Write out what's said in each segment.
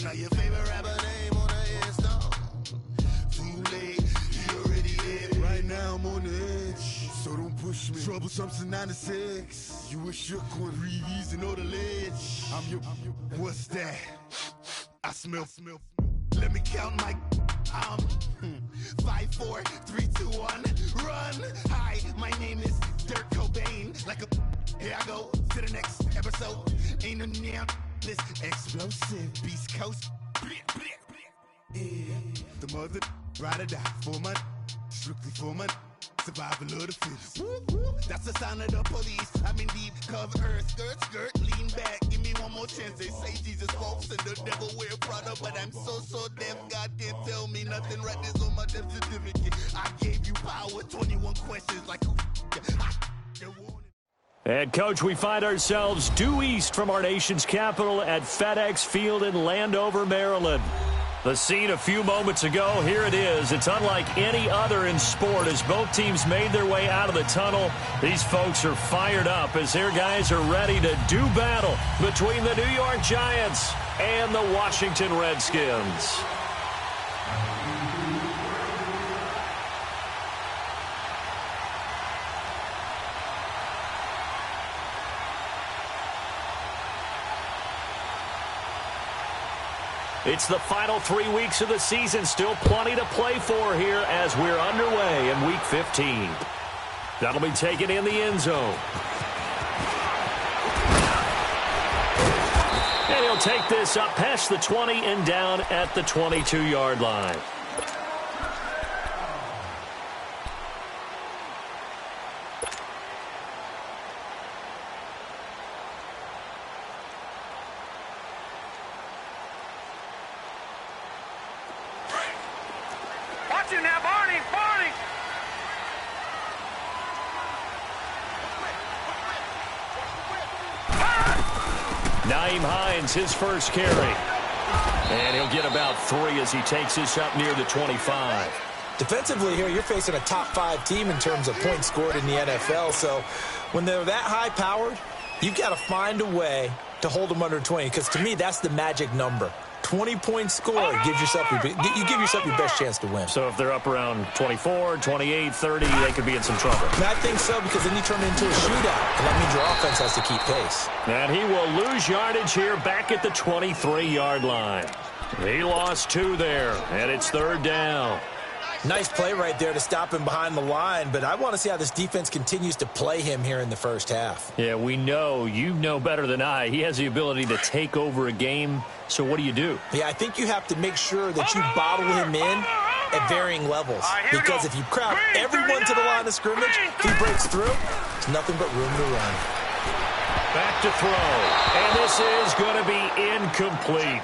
Now your favorite rapper name on the headstone. Too late, he already did. Right now I'm on the edge, so don't push me. Troublesome to 96. You wish you could breathe easy on the ledge. I'm your, what's that? I smell. Let me count my. 5, 4, 3, 2, 1, run. Hi, my name is Dirk Cobain. Like a, here I go to the next episode. Ain't no damn this explosive Beast Coast. Yeah. The mother ride or die for my, strictly for my. Survival of the fittest. That's the sound of the police. I'm in deep cover earth. Skirt, lean back. Give me one more chance. They say Jesus walks and the devil wear Prada, but I'm so deaf. God can't tell me nothing. Right this on my death certificate. I gave you power. 21 questions like who? And, Coach, we find ourselves due east from our nation's capital at FedEx Field in Landover, Maryland. The scene a few moments ago, here it is. It's unlike any other in sport as both teams made their way out of the tunnel. These folks are fired up as their guys are ready to do battle between the New York Giants and the Washington Redskins. It's the final 3 weeks of the season. Still plenty to play for here as we're underway in Week 15. That'll be taken in the end zone. And he'll take this up past the 20 and down at the 22-yard line. His first carry. And he'll get about 3 as he takes this up near the 25. Defensively here, you're facing a top 5 team in terms of points scored in the NFL. So when they're that high-powered, you've got to find a way to hold them under 20. Because to me, that's the magic number. 20-point score gives yourself you give yourself your best chance to win. So if they're up around 24, 28, 30, they could be in some trouble. And I think so, because then you turn it into a shootout, and that means your offense has to keep pace. And he will lose yardage here back at the 23-yard line. He lost 2 there, and it's 3rd down. Nice play right there to stop him behind the line, but I want to see how this defense continues to play him here in the first half. Yeah, we know. You know better than I. He has the ability to take over a game, so what do you do? Yeah, I think you have to make sure that you bottle him in at varying levels, because if you crowd everyone to the line of scrimmage, if he breaks through, there's nothing but room to run. Back to throw, and this is going to be incomplete.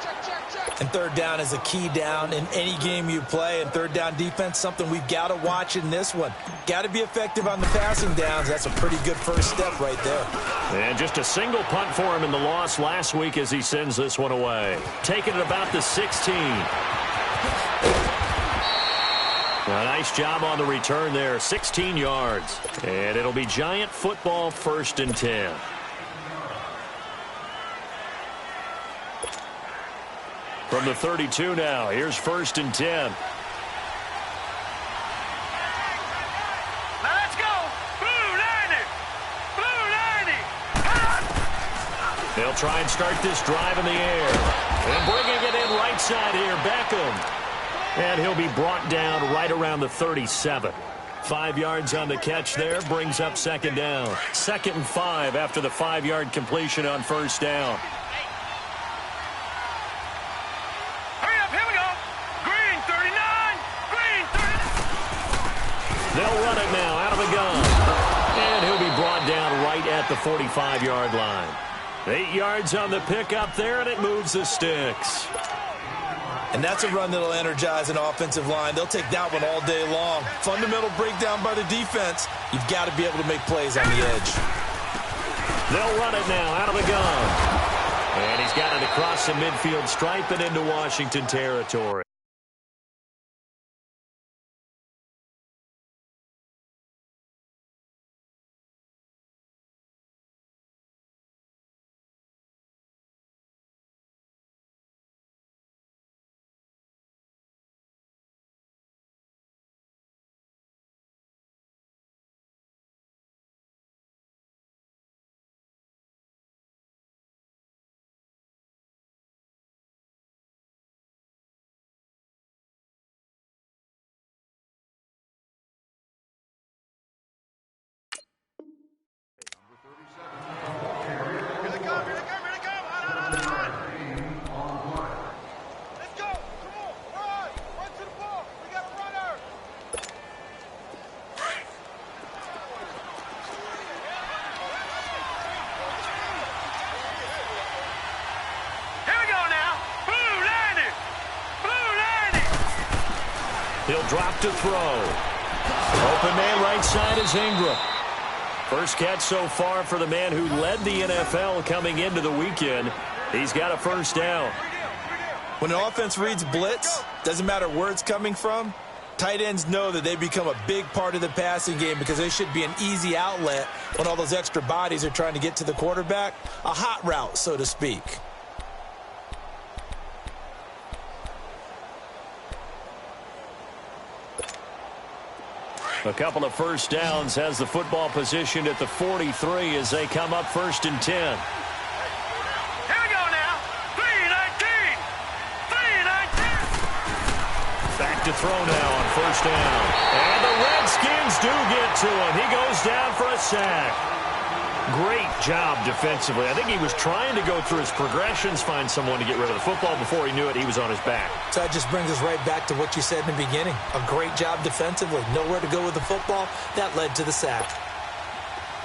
And 3rd down is a key down in any game you play. And 3rd down defense, something we've got to watch in this one. Got to be effective on the passing downs. That's a pretty good first step right there. And just a single punt for him in the loss last week as he sends this one away. Taking it about the 16. A nice job on the return there. 16 yards. And it'll be Giant football 1st and 10. From the 32 now, here's 1st and 10. Now let's go. Blue 90. Blue 90. They'll try and start this drive in the air. And bringing it in right side here, Beckham. And he'll be brought down right around the 37. 5 yards on the catch there, brings up 2nd down. 2nd and 5 after the 5-yard completion on 1st down. They'll run it now out of the gun. And he'll be brought down right at the 45-yard line. 8 yards on the pickup there, and it moves the sticks. And that's a run that'll energize an offensive line. They'll take that one all day long. Fundamental breakdown by the defense. You've got to be able to make plays on the edge. They'll run it now out of the gun. And he's got it across the midfield stripe and into Washington territory. He'll drop to throw. Open man right side is Ingram. First catch so far for the man who led the NFL coming into the weekend. He's got a first down. When an offense reads blitz, doesn't matter where it's coming from, tight ends know that they become a big part of the passing game because they should be an easy outlet when all those extra bodies are trying to get to the quarterback. A hot route, so to speak. A couple of first downs, has the football positioned at the 43 as they come up 1st and 10. Here we go now. 3-19. 3-19. Back to throw now on first down. And the Redskins do get to him. He goes down for a sack. Great job defensively. I think he was trying to go through his progressions, find someone to get rid of the football. Before he knew it, he was on his back. So that just brings us right back to what you said in the beginning. A great job defensively. Nowhere to go with the football. That led to the sack.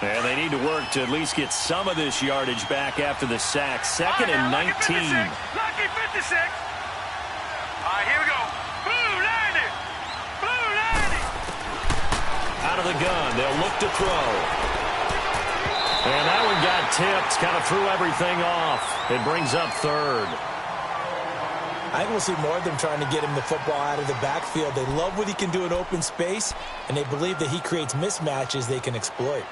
And they need to work to at least get some of this yardage back after the sack. 2nd and 19. Lucky 56. All right, here we go. Blue 90. Blue 90. Out of the gun. They'll look to throw. And that one got tipped, kind of threw everything off. It brings up 3rd. I think we'll see more of them trying to get him the football out of the backfield. They love what he can do in open space, and they believe that he creates mismatches they can exploit.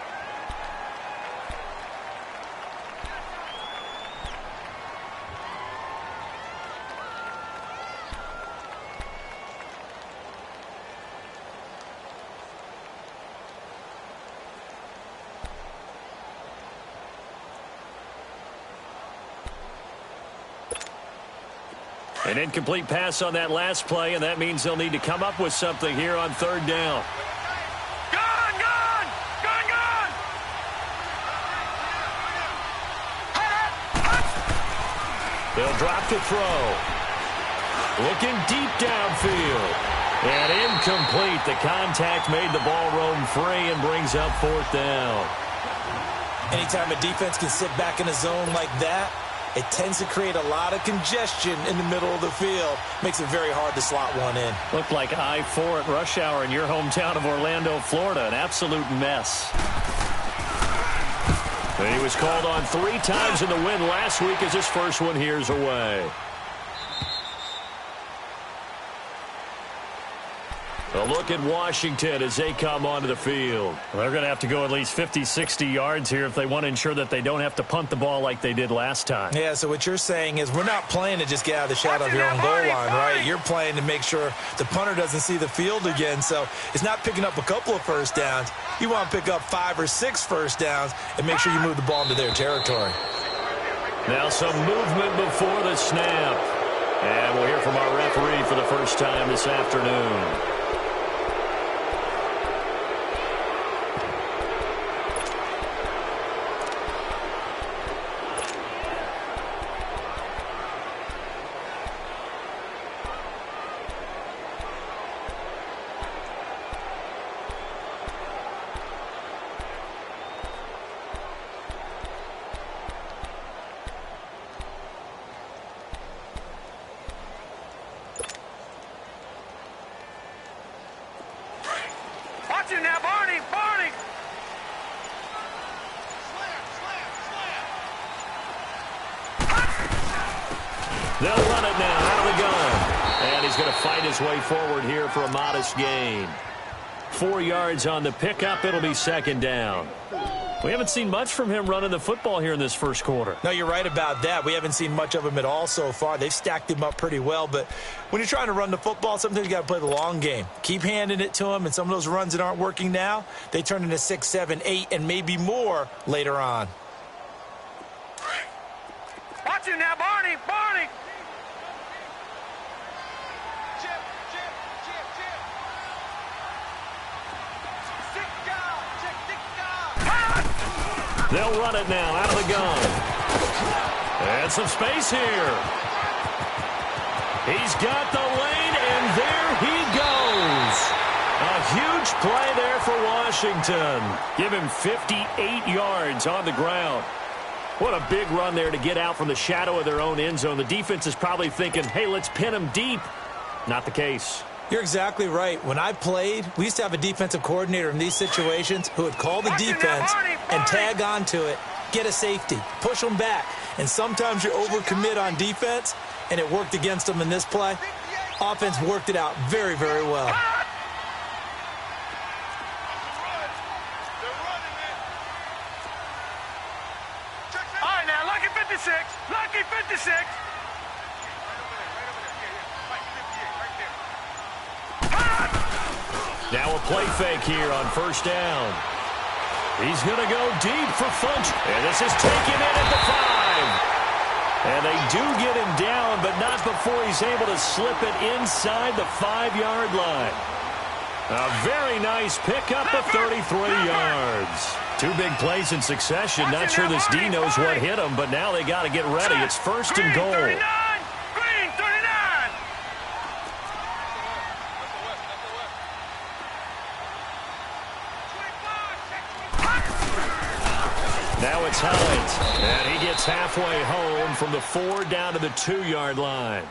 An incomplete pass on that last play, and that means they'll need to come up with something here on 3rd down. Gone, gone, gone, gone. They'll drop to throw. Looking deep downfield. And incomplete. The contact made the ball roam free and brings up 4th down. Anytime a defense can sit back in a zone like that, it tends to create a lot of congestion in the middle of the field. Makes it very hard to slot one in. Looked like I-4 at rush hour in your hometown of Orlando, Florida. An absolute mess. He was called on 3 times in the win last week as his first one here's away. A look at Washington as they come onto the field. They're going to have to go at least 50, 60 yards here if they want to ensure that they don't have to punt the ball like they did last time. Yeah, so what you're saying is we're not playing to just get out of the shadow of your own goal line, right? You're playing to make sure the punter doesn't see the field again. So it's not picking up a couple of first downs. You want to pick up 5 or 6 first downs and make sure you move the ball into their territory. Now some movement before the snap. And we'll hear from our referee for the first time this afternoon. Now, Barney, Barney. They'll run it now out of the gun. And he's going to fight his way forward here for a modest gain. 4 yards on the pickup. It'll be 2nd down. We haven't seen much from him running the football here in this first quarter. No, you're right about that. We haven't seen much of him at all so far. They've stacked him up pretty well, but when you're trying to run the football, sometimes you got to play the long game. Keep handing it to him, and some of those runs that aren't working now, they turn into 6, 7, 8, and maybe more later on. Watch him now, Barney, Barney. They'll run it now out of the gun. And some space here. He's got the lane, and there he goes. A huge play there for Washington. Give him 58 yards on the ground. What a big run there to get out from the shadow of their own end zone. The defense is probably thinking, hey, let's pin him deep. Not the case. You're exactly right. When I played, we used to have a defensive coordinator in these situations who would call the defense and tag onto it, get a safety, push them back. And sometimes you overcommit on defense, and it worked against them in this play. Offense worked it out very, very well. All right, now, lucky 56. Lucky 56. Now a play fake here on first down. He's going to go deep for Funch. And this is taken in at the 5. And they do get him down, but not before he's able to slip it inside the 5-yard line. A very nice pickup of 33 yards. 2 big plays in succession. Not sure this D knows what hit him, but now they got to get ready. It's first and goal. Green 39. Now it's Hines, and he gets halfway home from the 4 down to the 2-yard line.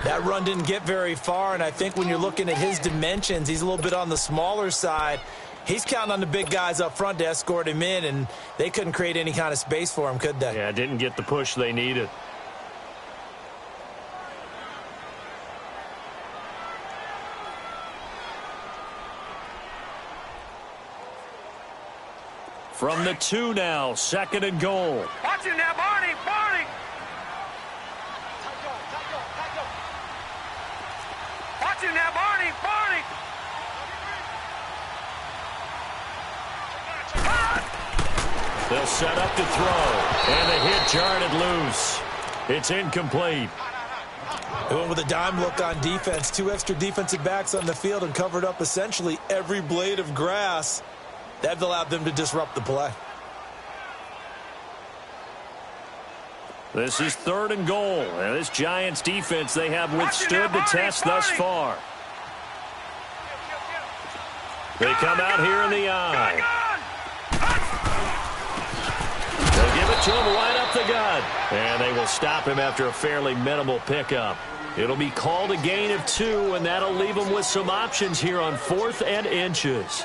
That run didn't get very far, and I think when you're looking at his dimensions, he's a little bit on the smaller side. He's counting on the big guys up front to escort him in, and they couldn't create any kind of space for him, could they? Yeah, didn't get the push they needed. From the 2 now, second and goal. Watch him now, Barney. Barney. Watch him now, Barney. Barney. They'll set up to throw, and the hit jarred it loose. It's incomplete. They went with a dime look on defense. 2 extra defensive backs on the field and covered up essentially every blade of grass. That allowed them to disrupt the play. This is third and goal. And this Giants defense, they have withstood the test thus far. They come out here in the eye. They'll give it to him right up the gut. And they will stop him after a fairly minimal pickup. It'll be called a gain of 2, and that'll leave them with some options here on 4th and inches.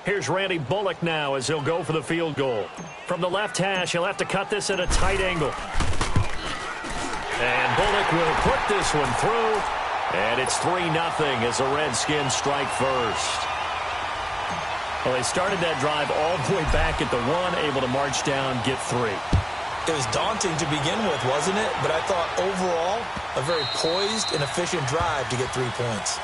Here's Randy Bullock now as he'll go for the field goal. From the left hash, he'll have to cut this at a tight angle. And Bullock will put this one through. And it's 3-0 as the Redskins strike first. Well, they started that drive all the way back at the 1, able to march down, get 3. It was daunting to begin with, wasn't it? But I thought overall, a very poised and efficient drive to get 3 points.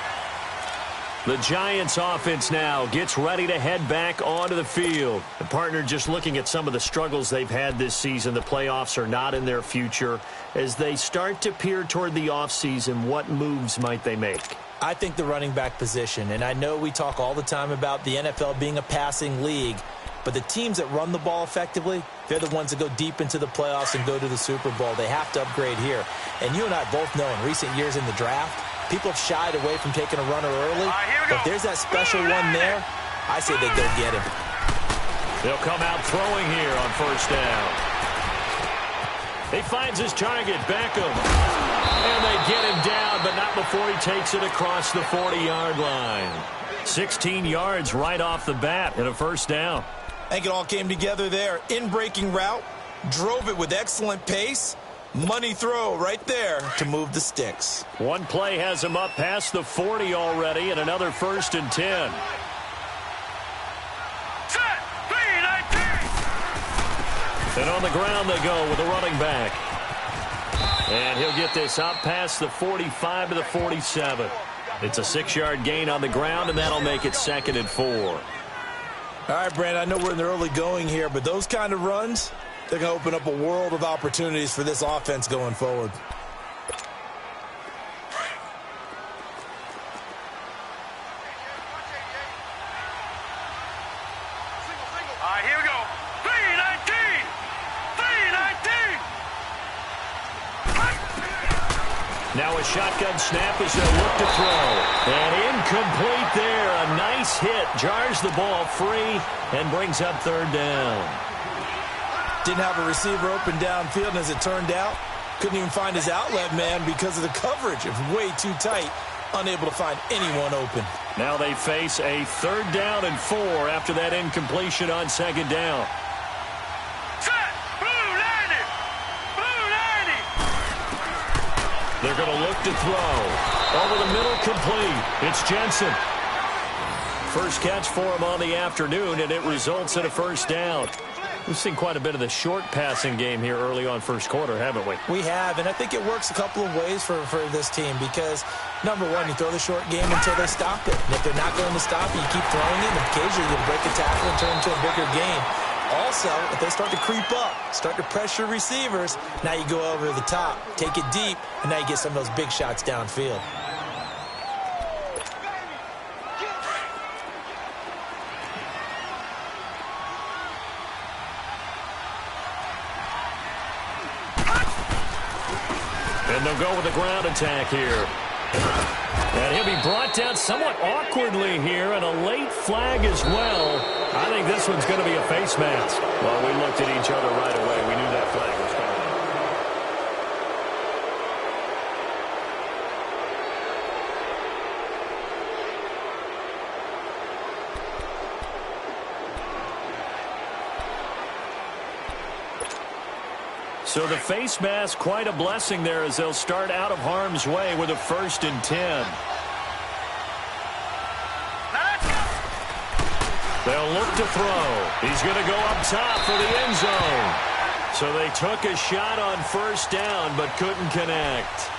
The Giants offense now gets ready to head back onto the field. The partner just looking at some of the struggles they've had this season. The playoffs are not in their future. As they start to peer toward the offseason, what moves might they make? I think the running back position, and I know we talk all the time about the NFL being a passing league, but the teams that run the ball effectively, they're the ones that go deep into the playoffs and go to the Super Bowl. They have to upgrade here. And you and I both know in recent years in the draft, people have shied away from taking a runner early. But if there's that special one there, I say they go get him. They'll come out throwing here on first down. He finds his target, Beckham. And they get him down, but not before he takes it across the 40-yard line. 16 yards right off the bat and a first down. I think it all came together there. In-breaking route, drove it with excellent pace. Money throw right there to move the sticks. One play has him up past the 40 already, and another first and 10. Set. 3-19. And on the ground they go with the running back. And he'll get this up past the 45 to the 47. It's a 6-yard gain on the ground, and that'll make it 2nd and 4. All right, Brandon, I know we're in the early going here, but those kind of runs, they're going to open up a world of opportunities for this offense going forward. All right, here we go. 3-19. 3-19. Now a shotgun snap as they look to throw. And incomplete there. A nice hit. Jars the ball free and brings up 3rd down. Didn't have a receiver open downfield, and as it turned out, couldn't even find his outlet man because of the coverage. It was way too tight, unable to find anyone open. Now they face a 3rd down and 4 after that incompletion on 2nd down. Set! Blue 90! Blue 90! They're going to look to throw. Over the middle, complete. It's Jensen. First catch for him on the afternoon, and it results in a 1st down. We've seen quite a bit of the short passing game here early on first quarter, haven't we? We have, and I think it works a couple of ways for this team because, number one, you throw the short game until they stop it. And if they're not going to stop it, you keep throwing it, and occasionally you break a tackle and turn into a bigger game. Also, if they start to creep up, start to pressure receivers, now you go over the top, take it deep, and now you get some of those big shots downfield. And they'll go with a ground attack here. And he'll be brought down somewhat awkwardly here, and a late flag as well. I think this one's going to be a face mask. Well, we looked at each other right away. We knew that flag was coming. So the face mask, quite a blessing there as they'll start out of harm's way with a 1st and 10. They'll look to throw. He's going to go up top for the end zone. So they took a shot on 1st down but couldn't connect.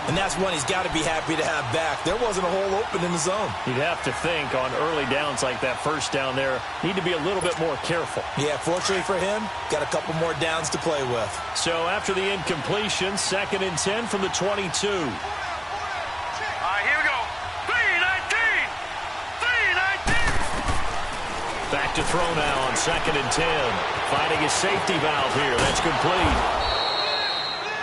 And that's one he's got to be happy to have back. There wasn't a hole open in the zone. You'd have to think on early downs like that 1st down there, need to be a little bit more careful. Yeah, fortunately for him, got a couple more downs to play with. So after the incompletion, 2nd and 10 from the 22. All right, here we go. 3-19! 3-19! Back to throw now on 2nd and 10. Finding a safety valve here. That's complete.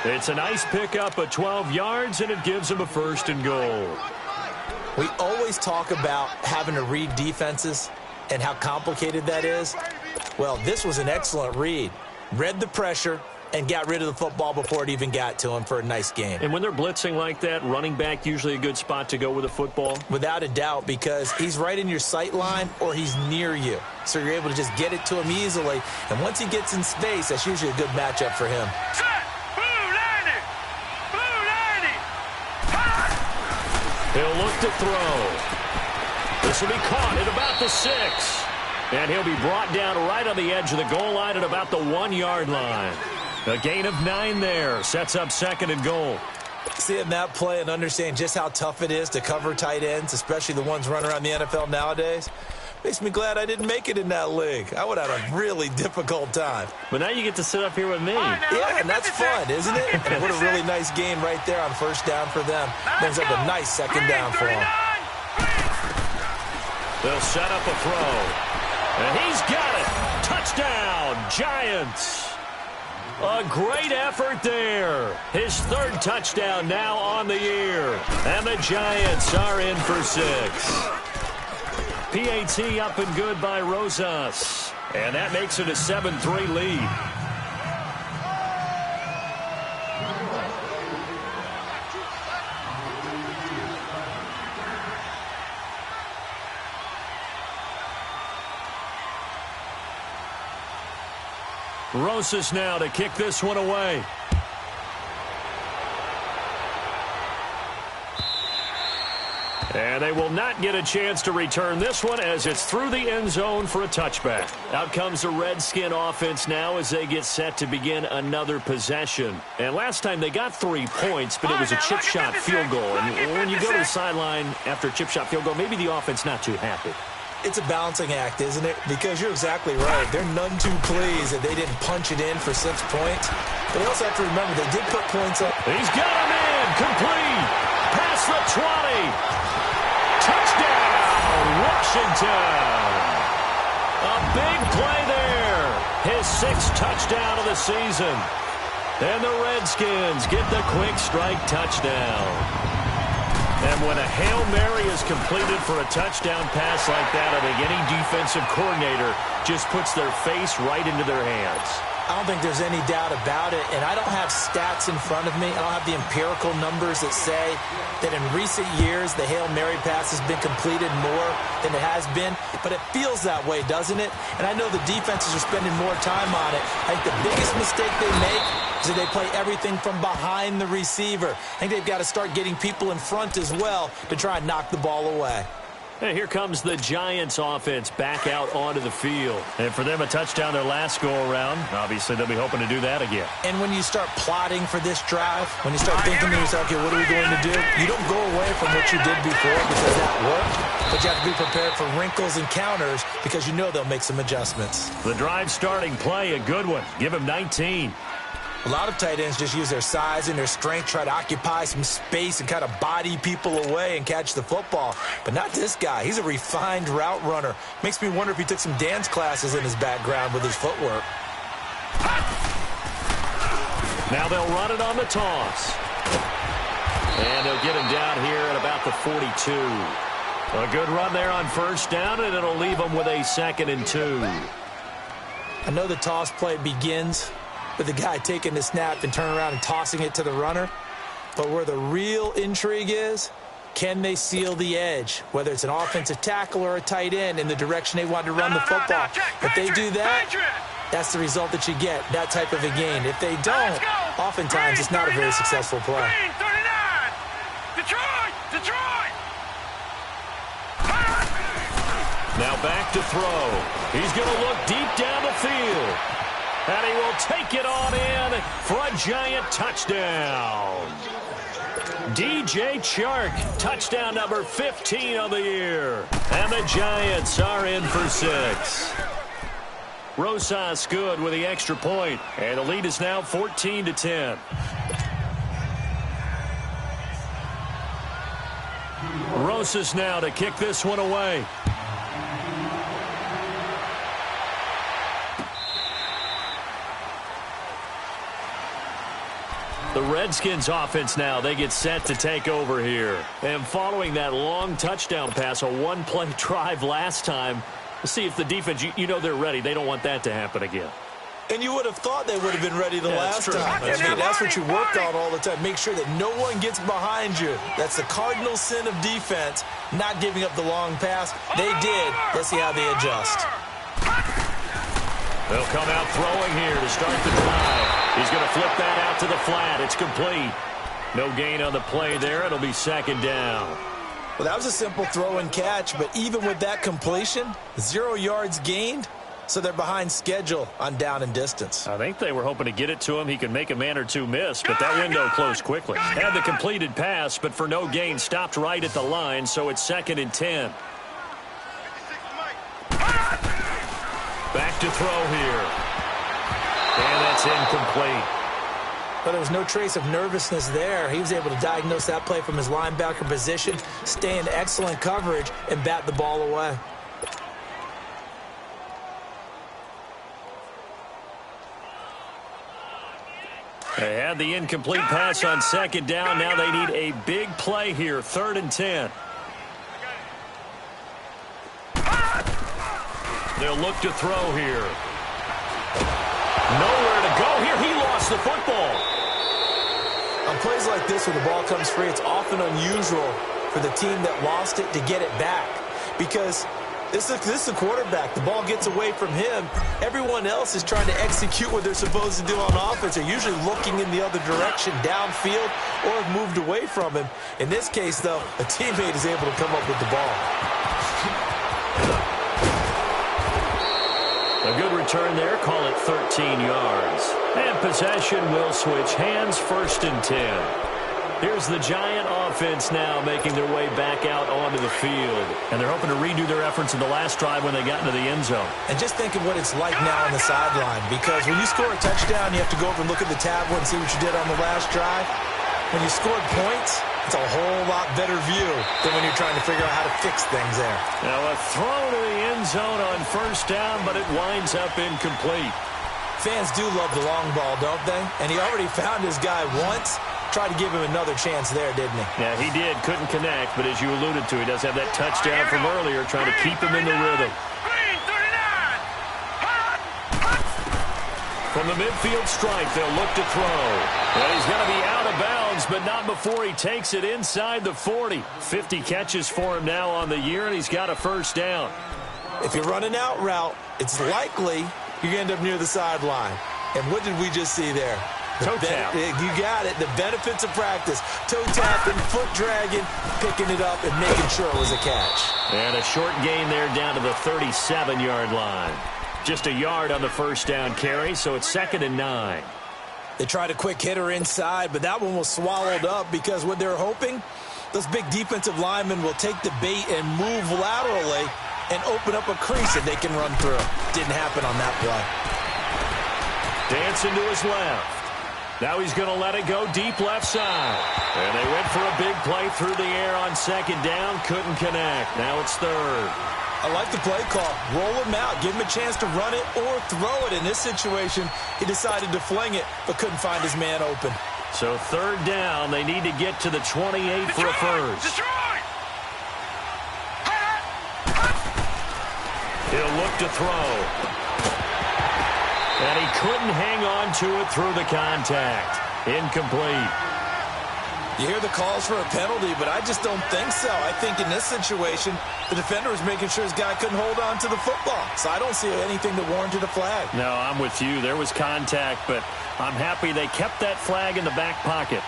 It's a nice pickup of 12 yards, and it gives him a 1st and goal. We always talk about having to read defenses and how complicated that is. Well, this was an excellent read. Read the pressure and got rid of the football before it even got to him for a nice game. And when they're blitzing like that, running back usually a good spot to go with a football? Without a doubt, because he's right in your sight line or he's near you. So you're able to just get it to him easily. And once he gets in space, that's usually a good matchup for him. He'll look to throw. This will be caught at about the 6. And he'll be brought down right on the edge of the goal line at about the 1-yard line. A gain of 9 there. Sets up 2nd and goal. Seeing that play and understand just how tough it is to cover tight ends, especially the ones running around the NFL nowadays, makes me glad I didn't make it in that league. I would have had a really difficult time. But now you get to sit up here with me. Yeah, and that's fun, isn't it? And what a really nice game right there on 1st down for them. Brings up a nice 2nd down for them. They'll set up a throw. And he's got it. Touchdown, Giants. A great effort there. His 3rd touchdown now on the year. And the Giants are in for 6. PAT up and good by Rosas. And that makes it a 7-3 lead. Rosas now to kick this one away. And they will not get a chance to return this one as it's through the end zone for a touchback. Out comes the Redskin offense now as they get set to begin another possession. And last time they got 3 points, but it was a chip shot field goal. And when you go to the sideline after a chip shot field goal, maybe the offense not too happy. It's a balancing act, isn't it? Because you're exactly right. They're none too pleased that they didn't punch it in for 6 points. But they also have to remember they did put points up. He's got him in. Complete. Past the 20. Touchdown, Washington. A big play there. His 6th touchdown of the season. And the Redskins get the quick strike touchdown. And when a Hail Mary is completed for a touchdown pass like that, I think any defensive coordinator just puts their face right into their hands. I don't think there's any doubt about it, and I don't have stats in front of me. I don't have the empirical numbers that say that in recent years the Hail Mary pass has been completed more than it has been, but it feels that way, doesn't it? And I know the defenses are spending more time on it. I think the biggest mistake they make is that they play everything from behind the receiver. I think they've got to start getting people in front as well to try and knock the ball away. And here comes the Giants offense back out onto the field. And for them, a touchdown their last go-around. Obviously, they'll be hoping to do that again. And when you start plotting for this drive, when you start thinking to yourself, okay, what are we going to do? You don't go away from what you did before because that worked, but you have to be prepared for wrinkles and counters because you know they'll make some adjustments. The drive starting play, a good one. Give him 19. A lot of tight ends just use their size and their strength, try to occupy some space and kind of body people away and catch the football. But not this guy. He's a refined route runner. Makes me wonder if he took some dance classes in his background with his footwork. Now they'll run it on the toss. And they'll get him down here at about the 42. A good run there on first down, and it'll leave him with a 2nd and 2. I know the toss play begins with the guy taking the snap and turning around and tossing it to the runner. But where the real intrigue is, can they seal the edge, whether it's an offensive tackle or a tight end, in the direction they want to run the football? If they do that, that's the result that you get, that type of a gain. If they don't, oftentimes it's not a very successful play. Detroit! Now back to throw. He's going to look deep down the field. And he will take it on in for a Giant touchdown. DJ Chark, touchdown number 15 of the year. And the Giants are in for 6. Rosas good with the extra point. And the lead is now 14-10. Rosas now to kick this one away. The Redskins offense now, they get set to take over here. And following that long touchdown pass, a one-play drive last time, let's see if the defense, you know they're ready. They don't want that to happen again. And you would have thought they would have been ready the last time. That's what you work on all the time. Make sure that no one gets behind you. That's the cardinal sin of defense, not giving up the long pass. They did. Let's see how they adjust. They'll come out throwing here to start the drive. He's going to flip that out to the flat. It's complete. No gain on the play there. It'll be 2nd down. Well, that was a simple throw and catch, but even with that completion, 0 yards gained, so they're behind schedule on down and distance. I think they were hoping to get it to him. He could make a man or two miss, but that window closed quickly. Had the completed pass, but for no gain, stopped right at the line, so it's 2nd and 10. Back to throw here. And that's incomplete. But there was no trace of nervousness there. He was able to diagnose that play from his linebacker position, stay in excellent coverage, and bat the ball away. They had the incomplete pass on 2nd down. Now they need a big play here, 3rd and 10. They'll look to throw here. Nowhere to go here. He lost the football. On plays like this where the ball comes free, it's often unusual for the team that lost it to get it back. Because this is a quarterback. The ball gets away from him. Everyone else is trying to execute what they're supposed to do on offense. They're usually looking in the other direction, downfield, or have moved away from him. In this case, though, a teammate is able to come up with the ball. A good return there. Call it 13 yards. And possession will switch hands, 1st and 10. Here's the Giant offense now making their way back out onto the field. And they're hoping to redo their efforts in the last drive when they got into the end zone. And just think of what it's like now on the sideline. Because when you score a touchdown, you have to go over and look at the tablet and see what you did on the last drive. When you scored points, it's a whole lot better view than when you're trying to figure out how to fix things there. Now a throw to the end zone on 1st down, but it winds up incomplete. Fans do love the long ball, don't they? And he already found his guy once. Tried to give him another chance there, didn't he? Yeah, he did. Couldn't connect, but as you alluded to, he does have that touchdown from earlier, trying to keep him in the rhythm. For From the midfield stripe, they'll look to throw. And he's going to be out of bounds, but not before he takes it inside the 40. 50 catches for him now on the year, and he's got a first down. If you're running out route, it's likely you're going to end up near the sideline. And what did we just see there? Toe tap. You got it. The benefits of practice. Toe tapping, foot dragging, picking it up, and making sure it was a catch. And a short gain there down to the 37-yard line. Just a yard on the first down carry, so it's 2nd and 9. They tried a quick hitter inside, but that one was swallowed up because what they're hoping, those big defensive linemen will take the bait and move laterally and open up a crease that they can run through. Didn't happen on that play. Dancing to his left. Now he's going to let it go deep left side. And they went for a big play through the air on 2nd down. Couldn't connect. Now it's 3rd. I like the play call. Roll him out. Give him a chance to run it or throw it. In this situation, he decided to fling it, but couldn't find his man open. So 3rd down. They need to get to the 28 for a first. He'll look to throw. And he couldn't hang on to it through the contact. Incomplete. You hear the calls for a penalty, but I just don't think so. I think in this situation, the defender was making sure his guy couldn't hold on to the football. So I don't see anything that warranted a flag. No, I'm with you. There was contact, but I'm happy they kept that flag in the back pocket.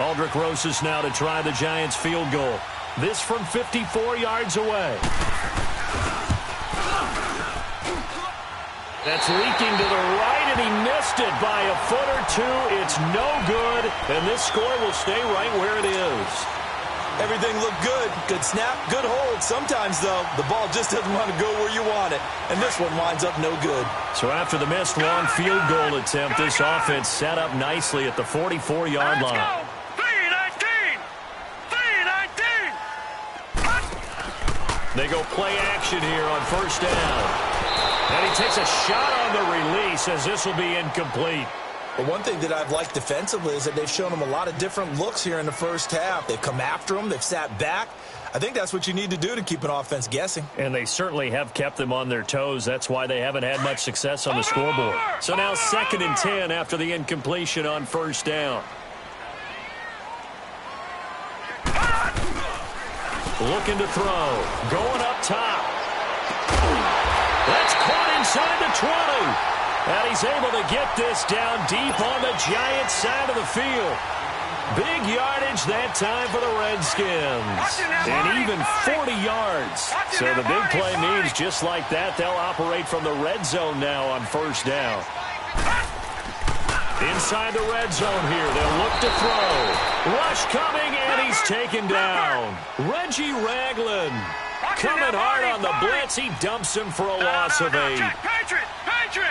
Aldrich Rosas now to try the Giants field goal. This from 54 yards away. That's leaking to the right, and he missed it by a foot or two. It's no good, and this score will stay right where it is. Everything looked good. Good snap, good hold. Sometimes, though, the ball just doesn't want to go where you want it, and this one winds up no good. So after the missed long field goal attempt, this offense set up nicely at the 44-yard line. Let's go! 3-19! 3-19! They go play action here on first down. And he takes a shot on the release as this will be incomplete. But one thing that I've liked defensively is that they've shown him a lot of different looks here in the first half. They've come after him. They've sat back. I think that's what you need to do to keep an offense guessing. And they certainly have kept them on their toes. That's why they haven't had much success on the scoreboard. So now 2nd and 10 after the incompletion on first down. Looking to throw. Going up top. That's caught inside the 20. And he's able to get this down deep on the Giants side of the field. Big yardage that time for the Redskins. And even 40 yards. So the big play means just like that, they'll operate from the red zone now on first down. Inside the red zone here, they'll look to throw. Rush coming, and he's taken down. Reggie Ragland. Coming hard on the blitz. He dumps him for a loss of 8. Patriot! Patriot!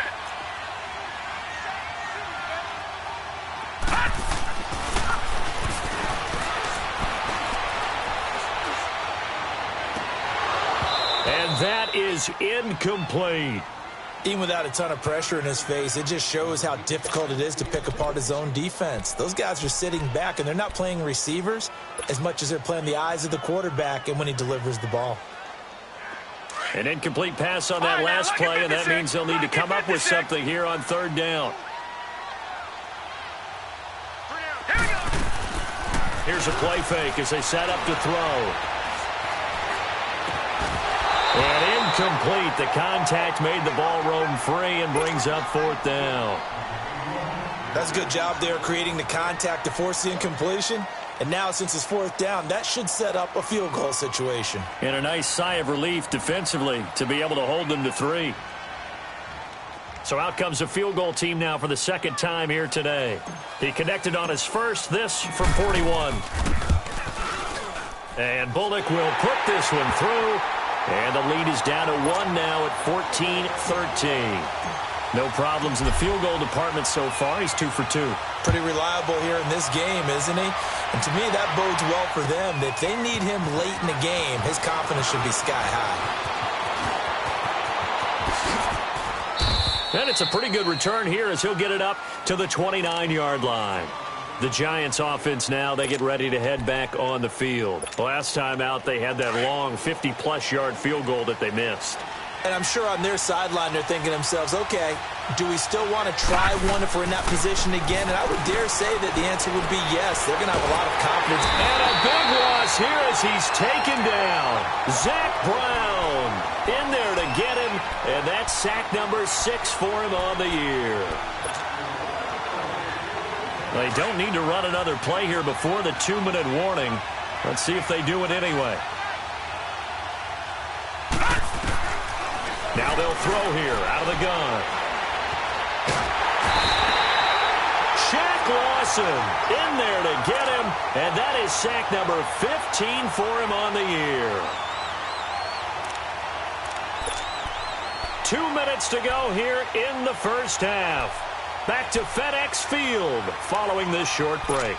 And that is incomplete. Even without a ton of pressure in his face, it just shows how difficult it is to pick apart his own defense. Those guys are sitting back, and they're not playing receivers as much as they're playing the eyes of the quarterback and when he delivers the ball. An incomplete pass on that last play, and that means they'll need to come up with something here on 3rd down. Here's a play fake as they set up to throw. And incomplete. The contact made the ball roam free and brings up 4th down. That's a good job there creating the contact to force the incompletion. And now, since it's 4th down, that should set up a field goal situation. And a nice sigh of relief defensively to be able to hold them to 3. So out comes the field goal team now for the 2nd time here today. He connected on his first, this from 41. And Bullock will put this one through. And the lead is down to 1 now at 14-13. No problems in the field goal department so far. He's 2 for 2. Pretty reliable here in this game, isn't he? And to me, that bodes well for them. If they need him late in the game, his confidence should be sky high. And it's a pretty good return here as he'll get it up to the 29-yard line. The Giants offense now, they get ready to head back on the field. Last time out, they had that long 50-plus yard field goal that they missed. And I'm sure on their sideline they're thinking to themselves, okay, do we still want to try one if we're in that position again? And I would dare say that the answer would be yes. They're going to have a lot of confidence. And a big loss here as he's taken down. Zach Brown in there to get him, and that's sack number 6 for him on the year. They don't need to run another play here before the 2-minute warning. Let's see if they do it anyway. Now they'll throw here out of the gun. Shaq Lawson in there to get him, and that is sack number 15 for him on the year. 2 minutes to go here in the first half. Back to FedEx Field following this short break.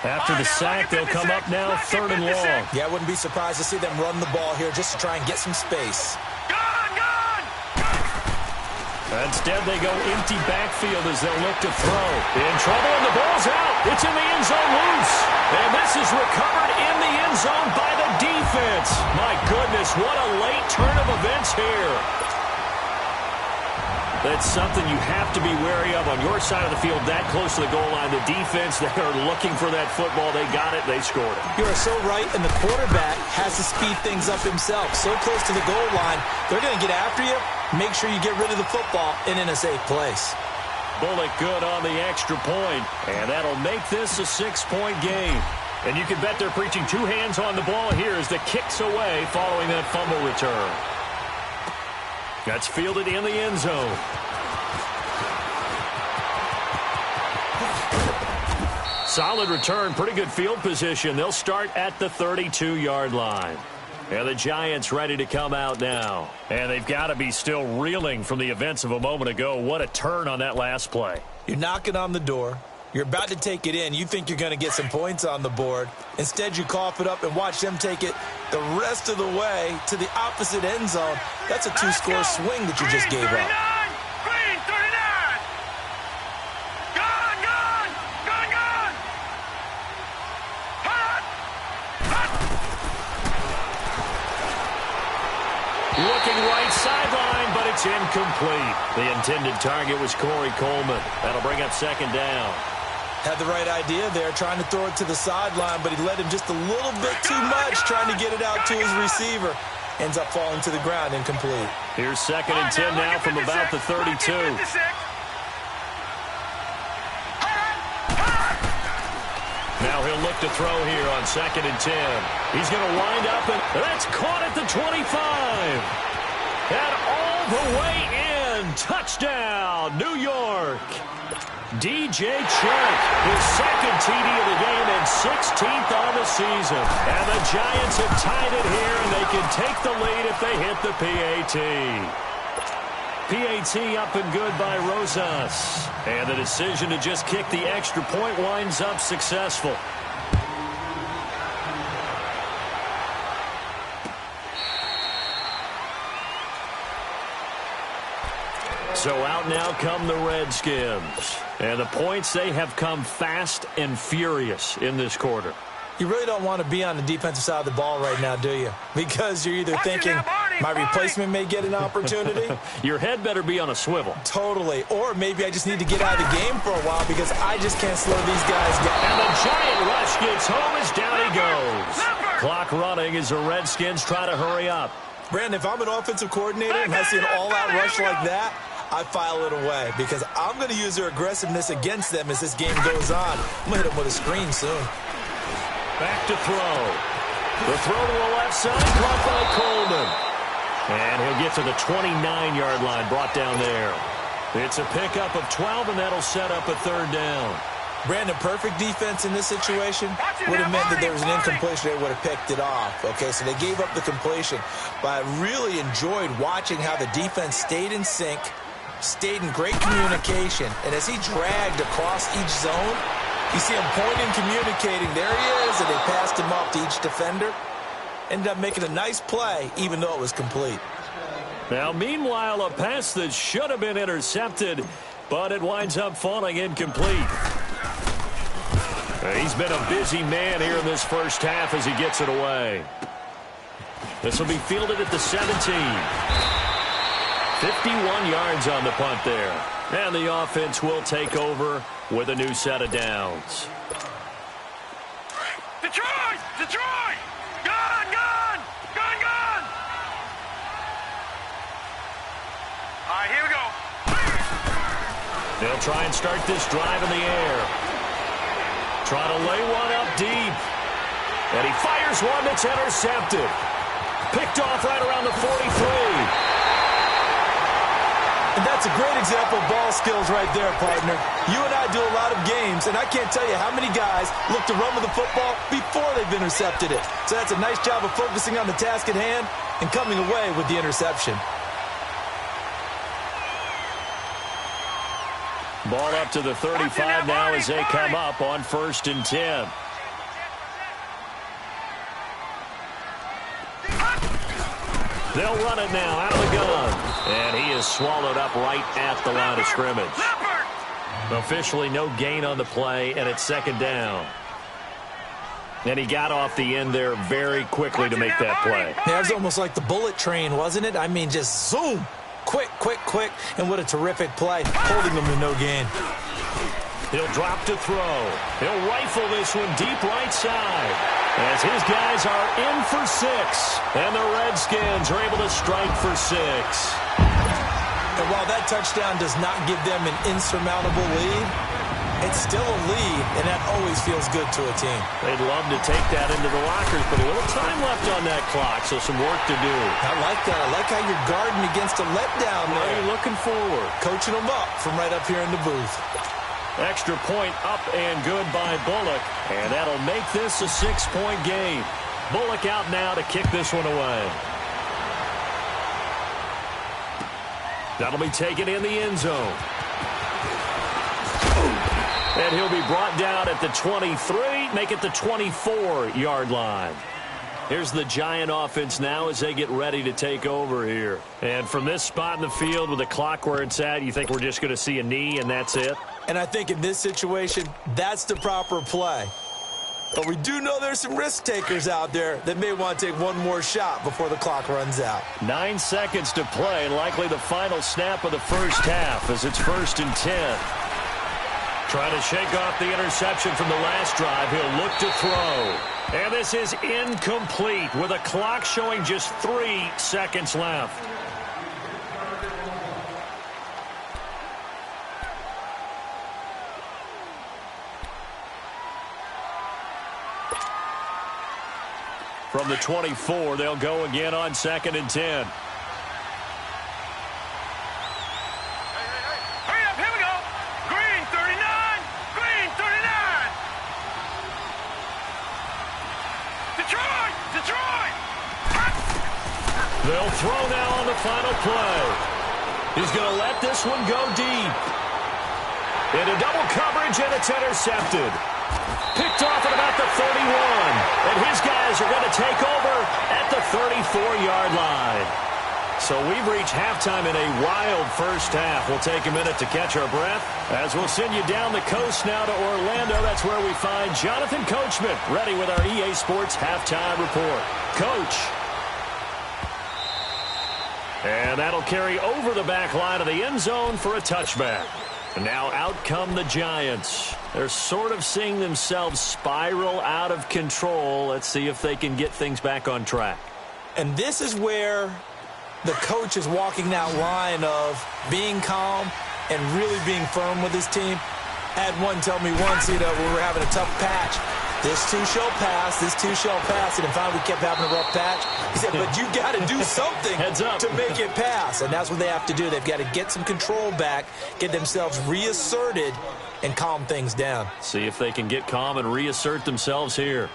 After the sack, they'll come up now 3rd and long. Yeah, I wouldn't be surprised to see them run the ball here just to try and get some space. Instead, they go empty backfield as they'll look to throw. In trouble, and the ball's out. It's in the end zone loose. And this is recovered in the end zone by the defense. My goodness, what a late turn of events here. That's something you have to be wary of on your side of the field, that close to the goal line. The defense, they are looking for that football. They got it. They scored it. You are so right, and the quarterback has to speed things up himself. So close to the goal line, they're going to get after you. Make sure you get rid of the football and in a safe place. Bullock good on the extra point, and that'll make this a 6-point game. And you can bet they're preaching 2 hands on the ball here as the kick's away following that fumble return. That's fielded in the end zone. Solid return, pretty good field position. They'll start at the 32-yard line. And the Giants ready to come out now. And they've got to be still reeling from the events of a moment ago. What a turn on that last play. You're knocking on the door. You're about to take it in. You think you're going to get some points on the board. Instead, you cough it up and watch them take it the rest of the way to the opposite end zone. That's a 2-score swing that you just gave up. Green 39. Gone. Hot. Looking right sideline, but it's incomplete. The intended target was Corey Coleman. That'll bring up 2nd down. Had the right idea there, trying to throw it to the sideline, but he led him just a little bit too much, trying to get it out to his receiver. Ends up falling to the ground, incomplete. Here's 2nd and 10 now from about the 32. Now he'll look to throw here on 2nd and 10. He's going to wind up, and that's caught at the 25. And all the way in. Touchdown, New York. DJ Chark, his 2nd TD of the game and 16th on the season. And the Giants have tied it here, and they can take the lead if they hit the PAT. PAT up and good by Rosas. And the decision to just kick the extra point winds up successful. So out now come the Redskins. And the points, they have come fast and furious in this quarter. You really don't want to be on the defensive side of the ball right now, do you? Because you're either thinking, my replacement may get an opportunity. Your head better be on a swivel. Totally. Or maybe I just need to get out of the game for a while because I just can't slow these guys down. And the giant rush gets home as down he goes. Clock running as the Redskins try to hurry up. Brandon, if I'm an offensive coordinator and I see an all-out rush like that, I file it away because I'm going to use their aggressiveness against them as this game goes on. I'm going to hit them with a screen soon. Back to throw. The throw to the left side, caught by Coleman. And he'll get to the 29-yard line, brought down there. It's a pickup of 12, and that'll set up a 3rd down. Brandon, perfect defense in this situation would have meant that there was an incompletion. They would have picked it off. Okay, so they gave up the completion. But I really enjoyed watching how the defense stayed in sync, stayed in great communication. And as he dragged across each zone, you see him pointing, communicating. There he is, and they passed him off to each defender. Ended up making a nice play, even though it was complete. Now, meanwhile, a pass that should have been intercepted, but it winds up falling incomplete. He's been a busy man here in this first half as he gets it away. This will be fielded at the 17. 51 yards on the punt there. And the offense will take over with a new set of downs. Detroit! Detroit! Gun! Gun! Gun! Gun! All right, here we go. They'll try and start this drive in the air. Try to lay one up deep. And he fires one that's intercepted. Picked off right around the 43. And that's a great example of ball skills right there, partner. You and I do a lot of games, and I can't tell you how many guys look to run with the football before they've intercepted it. So that's a nice job of focusing on the task at hand and coming away with the interception. Ball up to the 35 now as they come up on 1st and 10. They'll run it now out of the gun. And he is swallowed up right at the line of scrimmage. Officially no gain on the play, and it's 2nd down. And he got off the end there very quickly to make that play. Yeah, it was almost like the bullet train, wasn't it? I mean, just zoom. Quick, quick, quick. And what a terrific play, holding them to no gain. He'll drop to throw. He'll rifle this one deep right side as his guys are in for 6. And the Redskins are able to strike for 6. And while that touchdown does not give them an insurmountable lead, it's still a lead, and that always feels good to a team. They'd love to take that into the lockers, but a little time left on that clock, so some work to do. I like that. I like how you're guarding against a letdown there. What are you looking forward? Coaching them up from right up here in the booth. Extra point up and good by Bullock, and that'll make this a 6-point game. Bullock out now to kick this one away. That'll be taken in the end zone. And he'll be brought down at the 23, make it the 24-yard line. Here's the Giant offense now as they get ready to take over here. And from this spot in the field with the clock where it's at, you think we're just going to see a knee and that's it? And I think in this situation, that's the proper play. But we do know there's some risk takers out there that may want to take one more shot before the clock runs out. 9 seconds to play, likely the final snap of the first half as it's 1st and 10. Trying to shake off the interception from the last drive. He'll look to throw. And this is incomplete with a clock showing just 3 seconds left. From the 24, they'll go again on 2nd and 10. Hurry up, here we go. Green 39, green 39. Detroit, Detroit. They'll throw now on the final play. He's going to let this one go deep. Into double coverage, and it's intercepted. Picked off at about the 31. And his guys are going to take over at the 34-yard line. So we've reached halftime in a wild first half. We'll take a minute to catch our breath as we'll send you down the coast now to Orlando. That's where we find Jonathan Coachman ready with our EA Sports halftime report. Coach. And that'll carry over the back line of the end zone for a touchback. And now out come the Giants. They're sort of seeing themselves spiral out of control. Let's see if they can get things back on track. And this is where the coach is walking that line of being calm and really being firm with his team. I had one tell me once, we were having a tough patch. This too shall pass, this too shall pass. And finally we kept having a rough patch. He said, but you got to do something to make it pass. And that's what they have to do. They've got to get some control back, get themselves reasserted, and calm things down. See if they can get calm and reassert themselves here.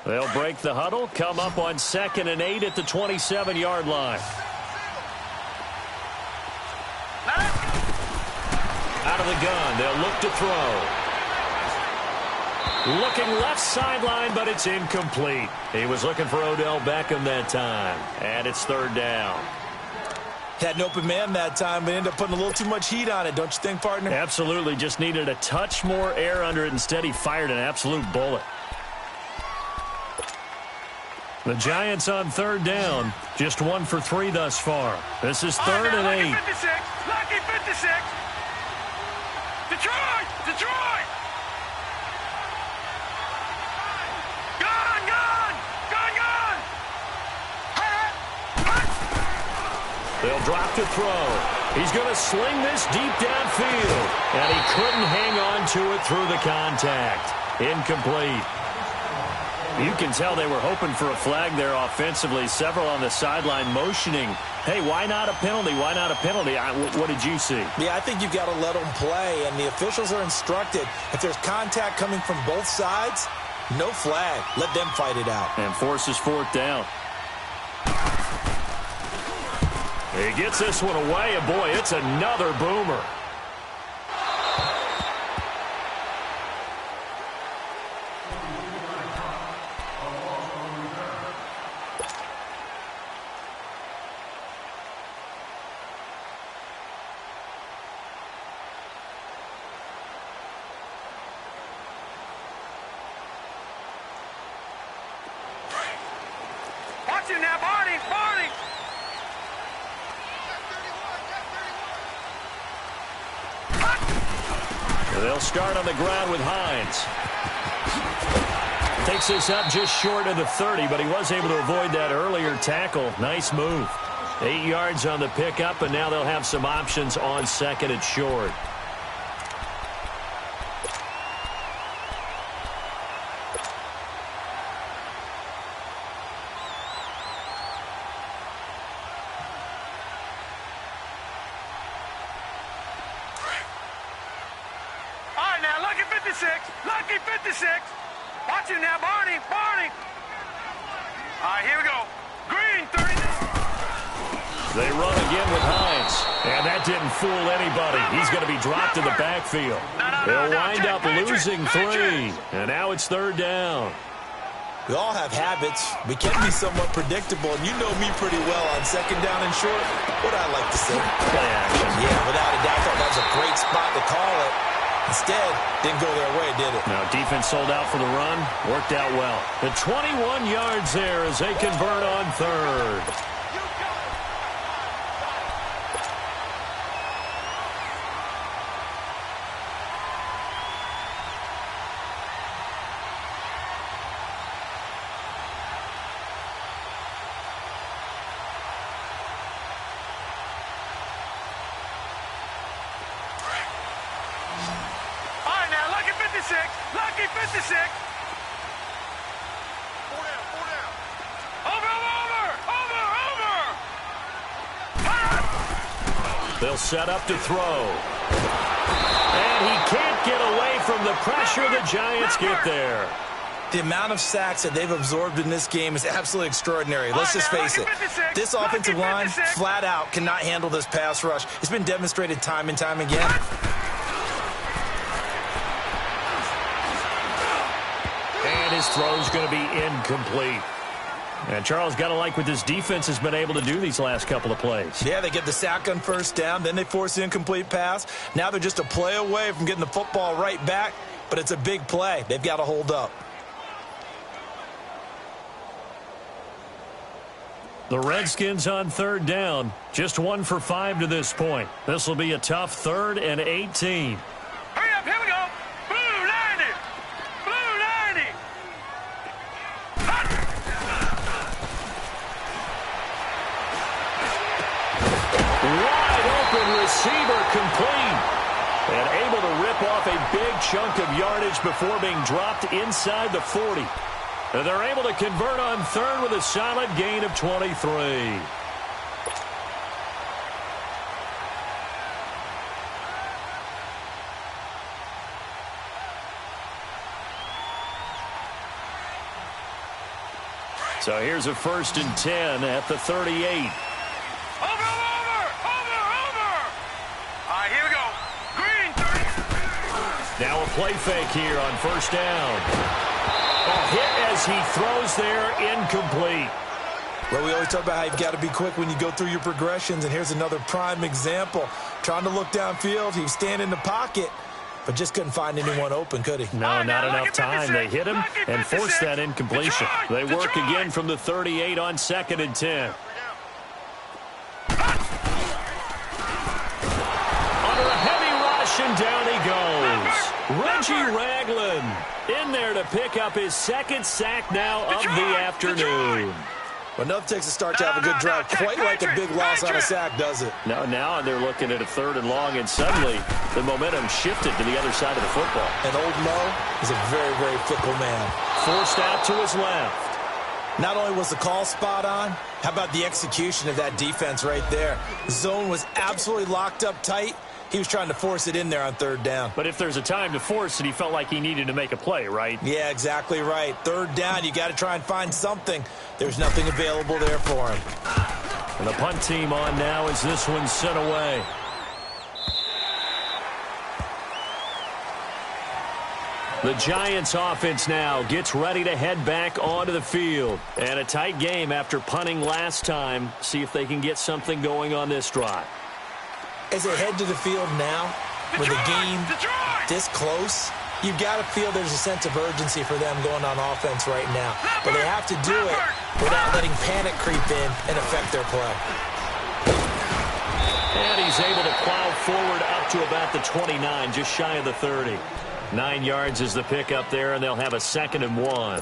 They'll break the huddle, come up on 2nd and 8 at the 27-yard line. Out of the gun, they'll look to throw. Looking left sideline, but it's incomplete. He was looking for Odell Beckham that time, and it's 3rd down. Had an open man that time, but ended up putting a little too much heat on it, don't you think, partner? Absolutely. Just needed a touch more air under it. Instead, he fired an absolute bullet. The Giants on third down. Just 1 for 3 thus far. This is 3rd and 8. Lucky 56. Lucky 56. Detroit! Detroit! Gone! Gone! Gone! Gone! They'll drop to throw. He's going to sling this deep downfield. And he couldn't hang on to it through the contact. Incomplete. You can tell they were hoping for a flag there offensively. Several on the sideline motioning, hey, why not a penalty? Why not a penalty? What did you see? Yeah, I think you've got to let them play, and the officials are instructed. If there's contact coming from both sides, no flag. Let them fight it out. And forces 4th down. He gets this one away, and boy, it's another boomer. Watch him now, Barney! Barney! They'll start on the ground with Hines. Takes this up just short of the 30, but he was able to avoid that earlier tackle. Nice move. 8 yards on the pickup, and now they'll have some options on 2nd and short. Lucky 56! Lucky 56! Watch him now, Barney! Barney! All right, here we go. Green, 30. They run again with Hines. And that didn't fool anybody. He's going to be dropped in the backfield. They'll wind up losing 3. And now it's 3rd down. We all have habits. We can be somewhat predictable, and you know me pretty well on 2nd down and short. What I like to say? Play action. Yeah, without a doubt, I thought that was a great spot to call it. Instead, didn't go their way, did it? Now, defense sold out for the run. Worked out well. The 21 yards there as they convert on 3rd. Lucky 56. 4 down, 4 down. Over. They'll set up to throw. And he can't get away from the pressure. The Giants get there. The amount of sacks that they've absorbed in this game is absolutely extraordinary. Let's just face it. This offensive line, flat out, cannot handle this pass rush. It's been demonstrated time and time again. His throw's going to be incomplete. And Charles, got to like what this defense has been able to do these last couple of plays. Yeah, they get the sack on 1st down, then they force the incomplete pass. Now they're just a play away from getting the football right back, but it's a big play. They've got to hold up. The Redskins on 3rd down, just 1 for 5 to this point. This will be a tough 3rd and 18. Hurry up, here we go. Blue 90. Blue 90. Wide open receiver complete. And able to rip off a big chunk of yardage before being dropped inside the 40. And they're able to convert on 3rd with a solid gain of 23. So here's a 1st and 10 at the 38. Over. All right, here we go. Green, 30. Now a play fake here on 1st down. A hit as he throws there, incomplete. Well, we always talk about how you've got to be quick when you go through your progressions, and here's another prime example. Trying to look downfield, he was standing in the pocket, but just couldn't find anyone open, could he? No, not enough time. They hit him and forced that incompletion. They work again from the 38 on 2nd and 10. Under a heavy rush, and down he goes. Reggie Ragland in there to pick up his 2nd sack now of the afternoon. Well, nothing takes a start to have a good drive, quite like a big loss on a sack, does it? No, now they're looking at a 3rd and long, and suddenly the momentum shifted to the other side of the football. And old Mo is a very, very fickle man. Forced out to his left. Not only was the call spot on, how about the execution of that defense right there? The zone was absolutely locked up tight. He was trying to force it in there on 3rd down. But if there's a time to force it, he felt like he needed to make a play, right? Yeah, exactly right. 3rd down, you got to try and find something. There's nothing available there for him. And the punt team on now as this one's sent away. The Giants offense now gets ready to head back onto the field. And a tight game after punting last time. See if they can get something going on this drive. As they head to the field now, with the game this close, you've got to feel there's a sense of urgency for them going on offense right now. But they have to do it without letting panic creep in and affect their play. And he's able to plow forward up to about the 29, just shy of the 30. 9 yards is the pickup there, and they'll have a 2nd and 1.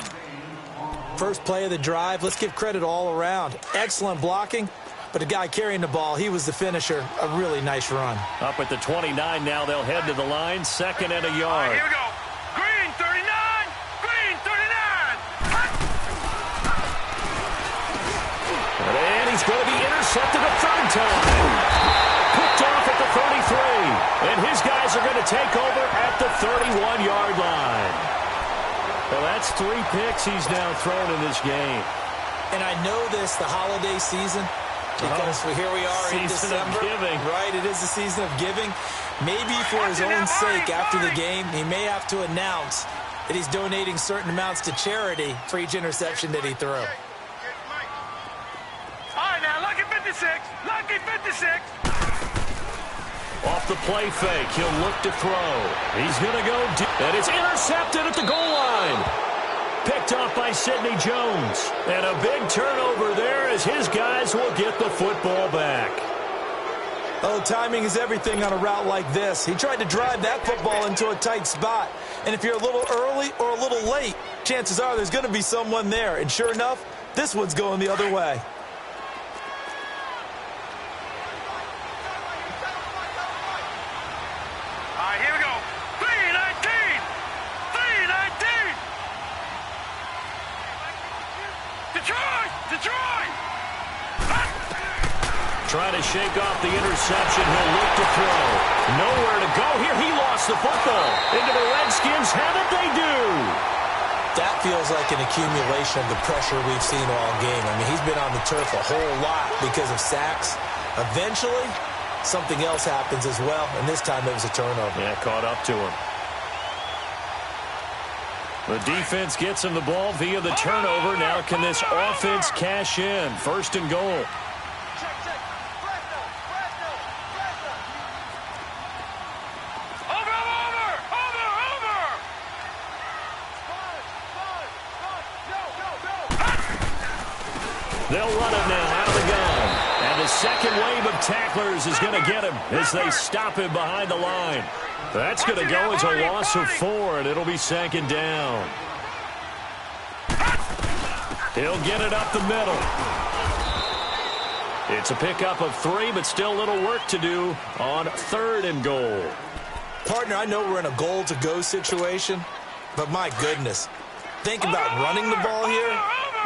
First play of the drive, let's give credit all around. Excellent blocking. But the guy carrying the ball, he was the finisher. A really nice run. Up at the 29 now, they'll head to the line. 2nd and a yard. Here we go. Green 39. Green 39. And he's going to be intercepted a 3rd time. Picked off at the 33. And his guys are going to take over at the 31-yard line. Well, that's 3 picks he's now thrown in this game. And I know this, the holiday season, because here we are in December. Season of giving. Right, it is the season of giving. Maybe for his own sake after the game, he may have to announce that he's donating certain amounts to charity for each interception that he threw. All right, now, lucky 56. Lucky 56. Off the play fake, he'll look to throw. He's going to go deep, and it's intercepted at the goal line. Picked off by Sidney Jones. And a big turnover there as his guys will get the football back. Oh, timing is everything on a route like this. He tried to drive that football into a tight spot. And if you're a little early or a little late, chances are there's going to be someone there. And sure enough, this one's going the other way. All right, here we go. 319. 319. Detroit! Detroit! Trying to shake off the interception. He'll look to throw. Nowhere to go here. He lost the football. Into the Redskins. Have it they do. That feels like an accumulation of the pressure we've seen all game. I mean, he's been on the turf a whole lot because of sacks. Eventually, something else happens as well, and this time it was a turnover. Yeah, caught up to him. The defense gets him the ball via the turnover. Now can this offense cash in? 1st and goal. They'll run it now out of the gun. And the second wave of tacklers is going to get him as they stop him behind the line. That's going to go as a loss of 4, and it'll be 2nd down. He'll get it up the middle. It's a pickup of 3, but still a little work to do on 3rd and goal. Partner, I know we're in a goal-to-go situation, but my goodness. Think about running the ball here.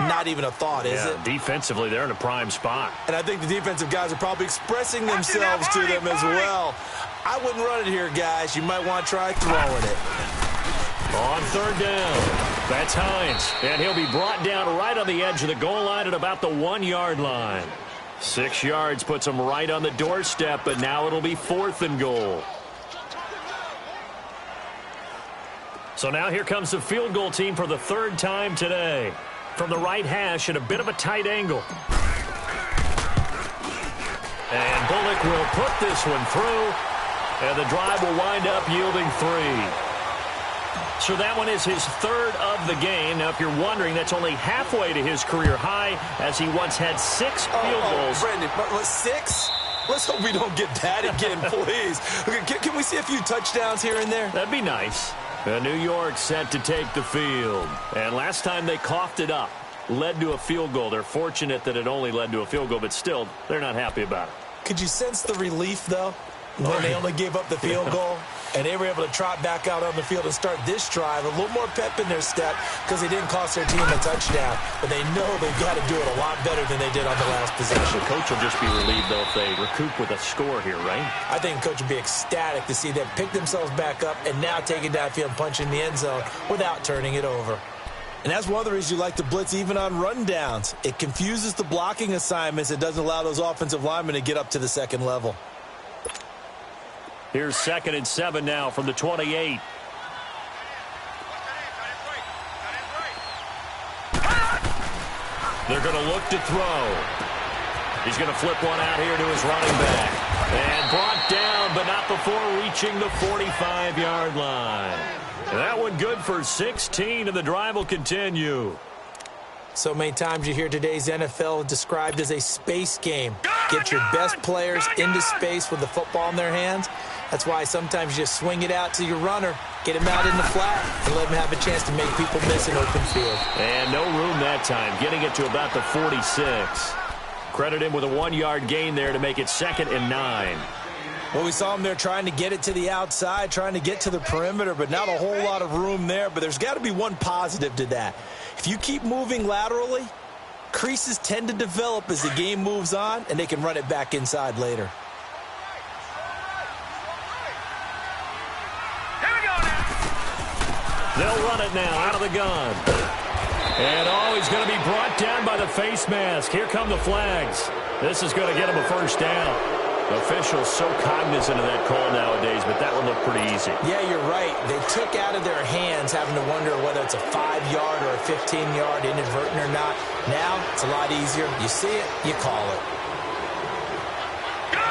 Not even a thought, is it? Defensively, they're in a prime spot. And I think the defensive guys are probably expressing themselves to them as well. I wouldn't run it here, guys. You might want to try throwing it. On 3rd down, that's Hines. And he'll be brought down right on the edge of the goal line at about the 1-yard line. 6 yards puts him right on the doorstep, but now it'll be 4th and goal. So now here comes the field goal team for the 3rd time today. from the right hash at a bit of a tight angle. And Bullock will put this one through, and the drive will wind up yielding 3. So that one is his third of the game. Now, if you're wondering, that's only halfway to his career high, as he once had 6 field goals. Brendan, but 6? Let's hope we don't get that again, please. Can we see a few touchdowns here and there? That'd be nice. New York set to take the field. And last time they coughed it up, led to a field goal. They're fortunate that it only led to a field goal, but still, they're not happy about it. Could you sense the relief, though, when they only gave up the field goal? And they were able to trot back out on the field and start this drive. A little more pep in their step because they didn't cost their team a touchdown. But they know they've got to do it a lot better than they did on the last possession. The coach will just be relieved, though, if they recoup with a score here, right? I think the coach will be ecstatic to see them pick themselves back up and now take it downfield and punch in the end zone without turning it over. And that's one of the reasons you like to blitz even on rundowns. It confuses the blocking assignments. It doesn't allow those offensive linemen to get up to the second level. Here's 2nd and 7 now from the 28. They're going to look to throw. He's going to flip one out here to his running back. And brought down, but not before reaching the 45-yard line. And that one good for 16, and the drive will continue. So many times you hear today's NFL described as a space game. Get your best players into space with the football in their hands. That's why sometimes you just swing it out to your runner, get him out in the flat, and let him have a chance to make people miss an open field. And no room that time, getting it to about the 46. Credit him with a 1-yard gain there to make it 2nd and 9. Well, we saw him there trying to get it to the outside, trying to get to the perimeter, but not a whole lot of room there. But there's got to be one positive to that. If you keep moving laterally, creases tend to develop as the game moves on, and they can run it back inside later. They'll run it now out of the gun. And he's going to be brought down by the face mask. Here come the flags. This is going to get him a first down. Officials so cognizant of that call nowadays, but that one looked pretty easy. Yeah, you're right. They took out of their hands having to wonder whether it's a 5-yard or a 15-yard inadvertent or not. Now, it's a lot easier. You see it, you call it. Good!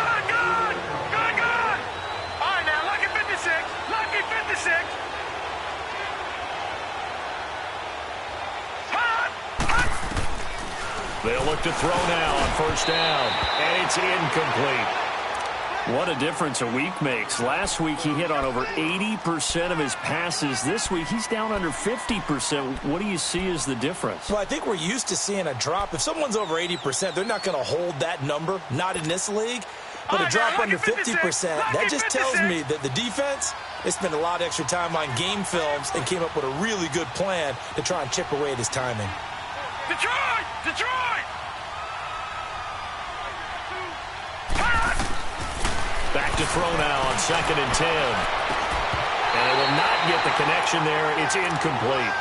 All right, now, lucky 56. Lucky 56. They'll look to throw now on first down, and it's incomplete. What a difference a week makes. Last week he hit on over 80% of his passes. This week he's down under 50%. What do you see as the difference? Well, I think we're used to seeing a drop. If someone's over 80%, they're not going to hold that number, not in this league. But a drop under 50%, that just tells me that the defense, they spent a lot of extra time on game films and came up with a really good plan to try and chip away at his timing. Detroit! Back to throw now on 2nd and 10. And it will not get the connection there. It's incomplete.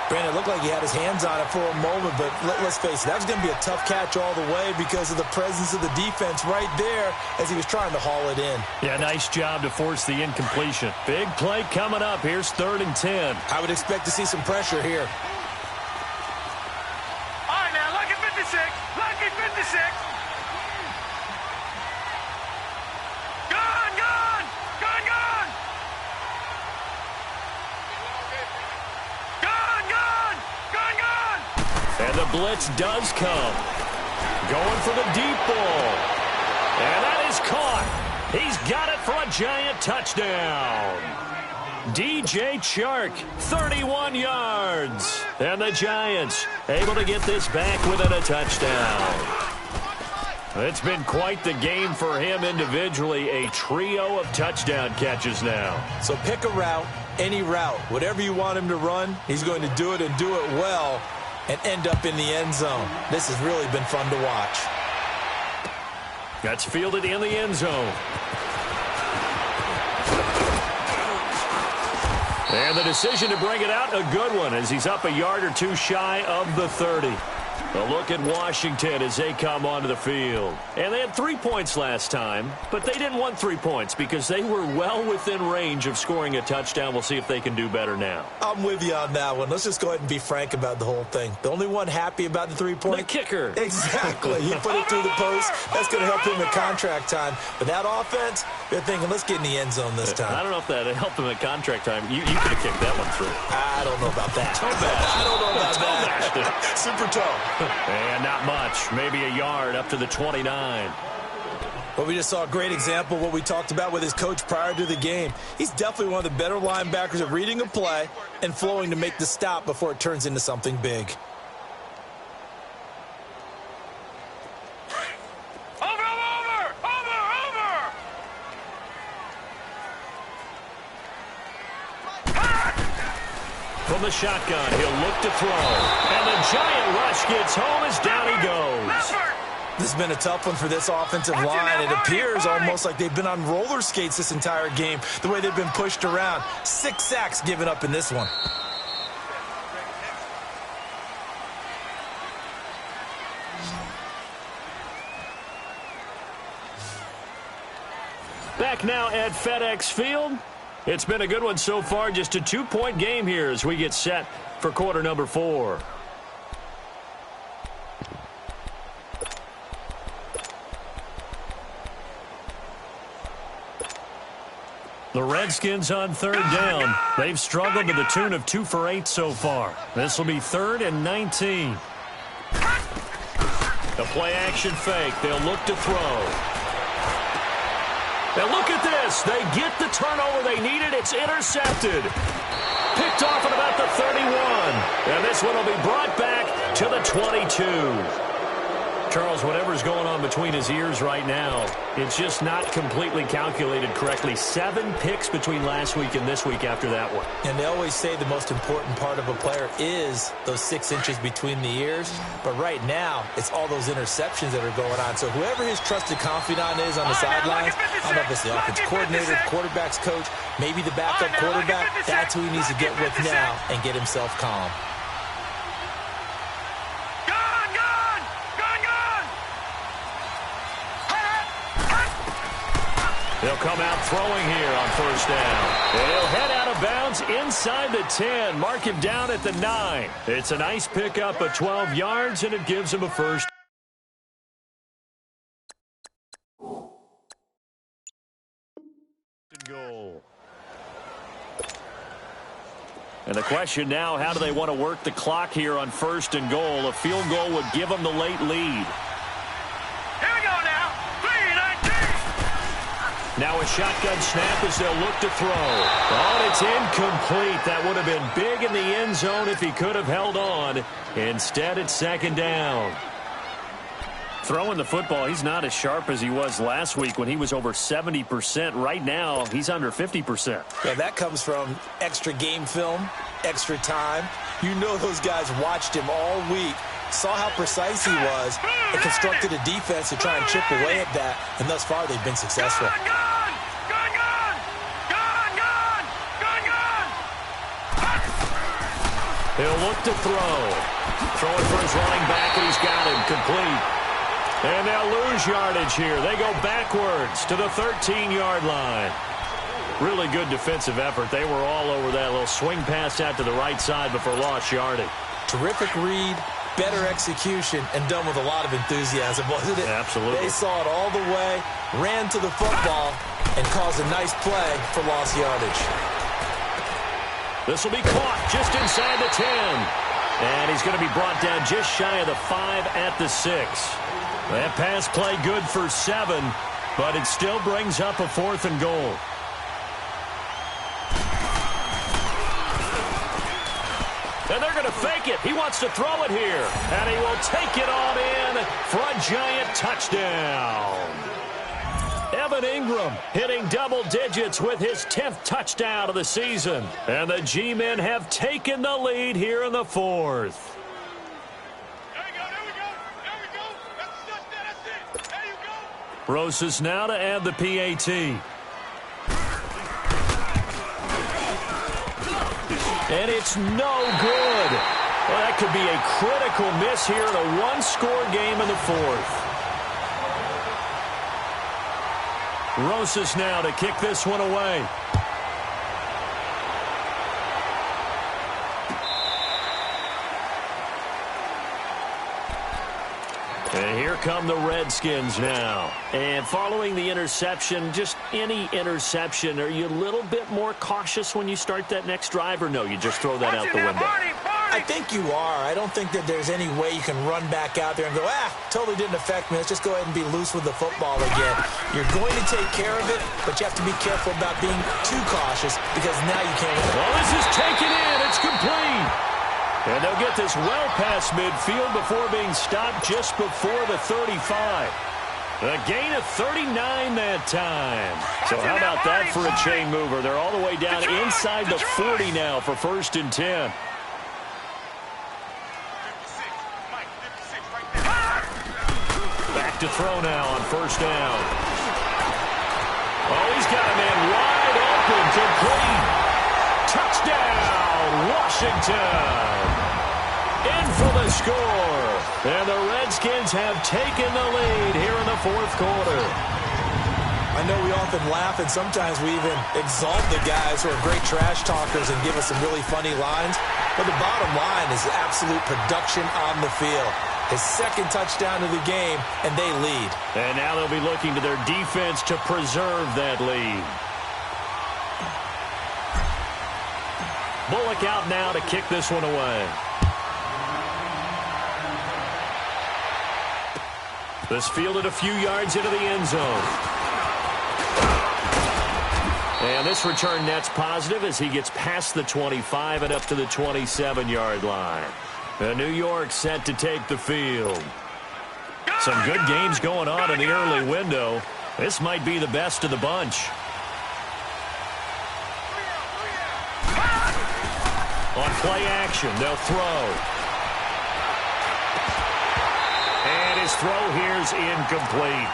Brandon, it looked like he had his hands on it for a moment, but let's face it, that was going to be a tough catch all the way because of the presence of the defense right there as he was trying to haul it in. Yeah, nice job to force the incompletion. Big play coming up. Here's 3rd and 10. I would expect to see some pressure here. All right, now, lucky 56. Lucky 56. And the blitz does come. Going for the deep ball. And that is caught. He's got it for a giant touchdown. DJ Chark, 31 yards. And the Giants able to get this back within a touchdown. It's been quite the game for him individually. A trio of touchdown catches now. So pick a route, any route. Whatever you want him to run, he's going to do it and do it well and end up in the end zone. This has really been fun to watch. That's fielded in the end zone. And the decision to bring it out, a good one, as he's up a yard or two shy of the 30. A look at Washington as they come onto the field. And they had 3 points last time, but they didn't want 3 points because they were well within range of scoring a touchdown. We'll see if they can do better now. I'm with you on that one. Let's just go ahead and be frank about the whole thing. The only one happy about the 3-point? The kicker. Exactly. He put it through the post. That's going to help him at contract time. But that offense, they're thinking, let's get in the end zone this time. I don't know if that helped him at contract time. You could have kicked that one through. I don't know about that. I don't know about that. Super toe. And not much. Maybe a yard up to the 29. Well, we just saw a great example of what we talked about with his coach prior to the game. He's definitely one of the better linebackers at reading a play and flowing to make the stop before it turns into something big. From the shotgun, he'll look to throw. And the giant rush gets home as down he goes. This has been a tough one for this offensive line. It appears almost like they've been on roller skates this entire game, the way they've been pushed around. 6 sacks given up in this one. Back now at FedEx Field. It's been a good one so far. Just a 2-point game here as we get set for quarter number 4. The Redskins on 3rd down. They've struggled to the tune of 2 for 8 so far. This will be 3rd and 19. The play action fake. They'll look to throw. Now look at this. They get the turnover they needed. It's intercepted. Picked off at about the 31. And this one will be brought back to the 22. Charles, whatever's going on between his ears right now, it's just not completely calculated correctly. 7 picks between last week and this week after that one. And they always say the most important part of a player is those 6 inches between the ears. But right now, it's all those interceptions that are going on. So whoever his trusted confidant is on the sidelines, I don't know if it's the offense coordinator, quarterback's coach, maybe the backup quarterback, that's who he needs to get with now and get himself calm. They'll come out throwing here on 1st down. They'll head out of bounds inside the 10. Mark him down at the 9. It's a nice pickup of 12 yards, and it gives him a first. Goal. And the question now, how do they want to work the clock here on 1st and goal? A field goal would give them the late lead. Now a shotgun snap as they'll look to throw. Oh, it's incomplete. That would have been big in the end zone if he could have held on. Instead, it's 2nd down. Throwing the football, he's not as sharp as he was last week when he was over 70%. Right now, he's under 50%. Yeah, that comes from extra game film, extra time. You know those guys watched him all week, saw how precise he was, and constructed a defense to try and chip away at that. And thus far, they've been successful. He'll look to throw. Throwing for his running back, and he's got him complete. And they'll lose yardage here. They go backwards to the 13-yard line. Really good defensive effort. They were all over that little swing pass out to the right side before lost yardage. Terrific read, better execution, and done with a lot of enthusiasm, wasn't it? Absolutely. They saw it all the way, ran to the football, and caused a nice play for lost yardage. This will be caught just inside the 10. And he's going to be brought down just shy of the 5 at the 6. That pass play good for 7, but it still brings up a 4th and goal. And they're going to fake it. He wants to throw it here. And he will take it on in for a giant touchdown. Evan Ingram hitting double digits with his 10th touchdown of the season. And the G-men have taken the lead here in the 4th. Rosas now to add the PAT. And it's no good. Well, that could be a critical miss here in a one-score game in the fourth. Rosas now to kick this one away. And here come the Redskins now. And following the interception, just any interception, are you a little bit more cautious when you start that next drive, or no, you just throw that out the window? I think you are. I don't think that there's any way you can run back out there and go, totally didn't affect me. Let's just go ahead and be loose with the football again. You're going to take care of it, but you have to be careful about being too cautious because now you can't. Well, this is taken in. It's complete. And they'll get this well past midfield before being stopped just before the 35. A gain of 39 that time. So how about that for a chain mover? They're all the way down inside the 40 now for 1st and 10. Back to throw now on 1st down. Oh, he's got a man wide open, complete. Touchdown, Washington. In for the score. And the Redskins have taken the lead here in the fourth quarter. I know we often laugh, and sometimes we even exalt the guys who are great trash talkers and give us some really funny lines. But the bottom line is absolute production on the field. His 2nd touchdown of the game, and they lead. And now they'll be looking to their defense to preserve that lead. Bullock out now to kick this one away. This fielded a few yards into the end zone. And this return net's positive as he gets past the 25 and up to the 27-yard line. New York set to take the field. Some good games going on in the early window. This might be the best of the bunch. On play action, they'll throw. And his throw here's incomplete.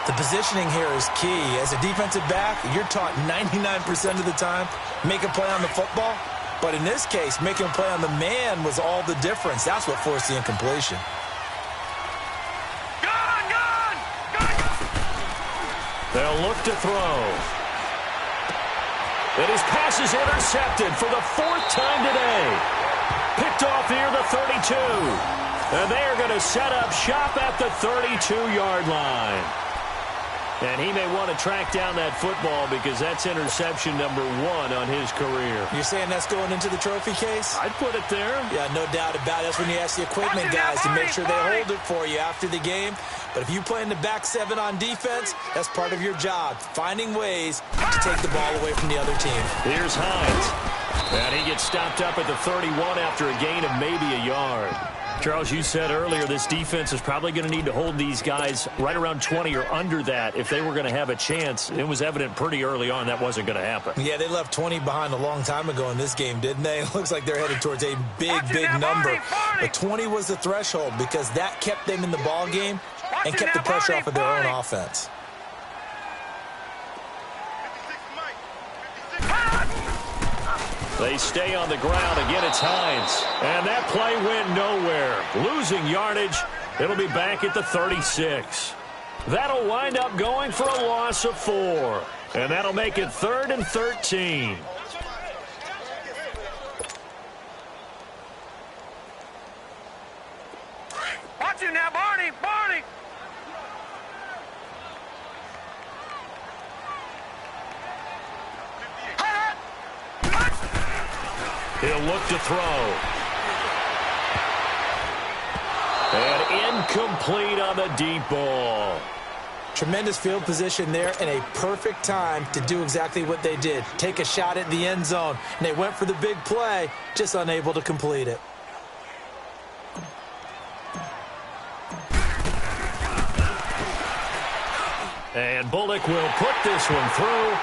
The positioning here is key. As a defensive back, you're taught 99% of the time, make a play on the football. But in this case, making a play on the man was all the difference. That's what forced the incompletion. They'll look to throw. And his pass is intercepted for the 4th time today. Picked off near the 32. And they are going to set up shop at the 32-yard line. And he may want to track down that football because that's interception number 1 on his career. You're saying that's going into the trophy case? I'd put it there. Yeah, no doubt about it. That's when you ask the equipment guys to make sure they hold it for you after the game. But if you play in the back 7 on defense, that's part of your job, finding ways to take the ball away from the other team. Here's Hines. And he gets stopped up at the 31 after a gain of maybe a yard. Charles, you said earlier this defense is probably going to need to hold these guys right around 20 or under that if they were going to have a chance. It was evident pretty early on that wasn't going to happen. Yeah, they left 20 behind a long time ago in this game, didn't they? It looks like they're headed towards a big number. But 20 was the threshold because that kept them in the ball game and kept the pressure off of their own offense. They stay on the ground. Again, it's Hines. And that play went nowhere. Losing yardage. It'll be back at the 36. That'll wind up going for a loss of 4. And that'll make it 3rd and 13. Watch him now, Barney! Barney! He'll look to throw. And incomplete on the deep ball. Tremendous field position there and a perfect time to do exactly what they did. Take a shot at the end zone. And they went for the big play, just unable to complete it. And Bullock will put this one through.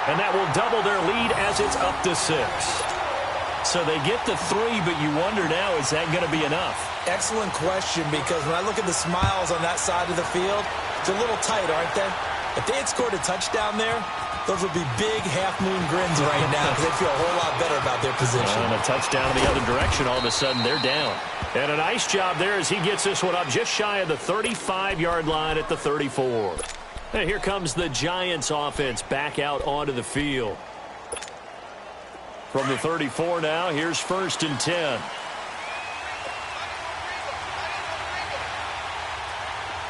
And that will double their lead as it's up to 6. So they get the 3, but you wonder now, is that going to be enough? Excellent question, because when I look at the smiles on that side of the field, it's a little tight, aren't they? If they had scored a touchdown there, Those will be big half-moon grins right now because they feel a whole lot better about their position. And a touchdown in the other direction, all of a sudden they're down. And a nice job there as he gets this one up just shy of the 35-yard line at the 34. And here comes the Giants offense back out onto the field. From the 34 now, here's 1st and 10.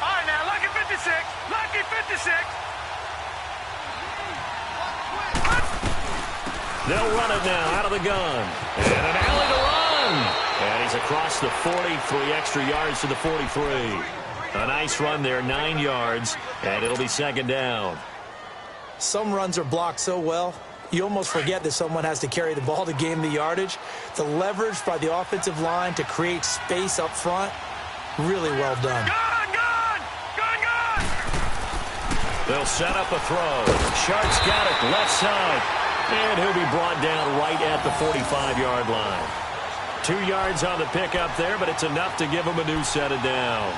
All right, now, lucky 56. Lucky 56. They'll run it now out of the gun. And an alley to run. And he's across the 40, 3 extra yards to the 43. A nice run there, 9 yards, and it'll be 2nd down. Some runs are blocked so well, you almost forget that someone has to carry the ball to gain the yardage. The leverage by the offensive line to create space up front, really well done. Gun, gun! Gun, gun! They'll set up a throw. Sharp's got it left side. And he'll be brought down right at the 45-yard line. 2 yards on the pickup there, but it's enough to give him a new set of downs.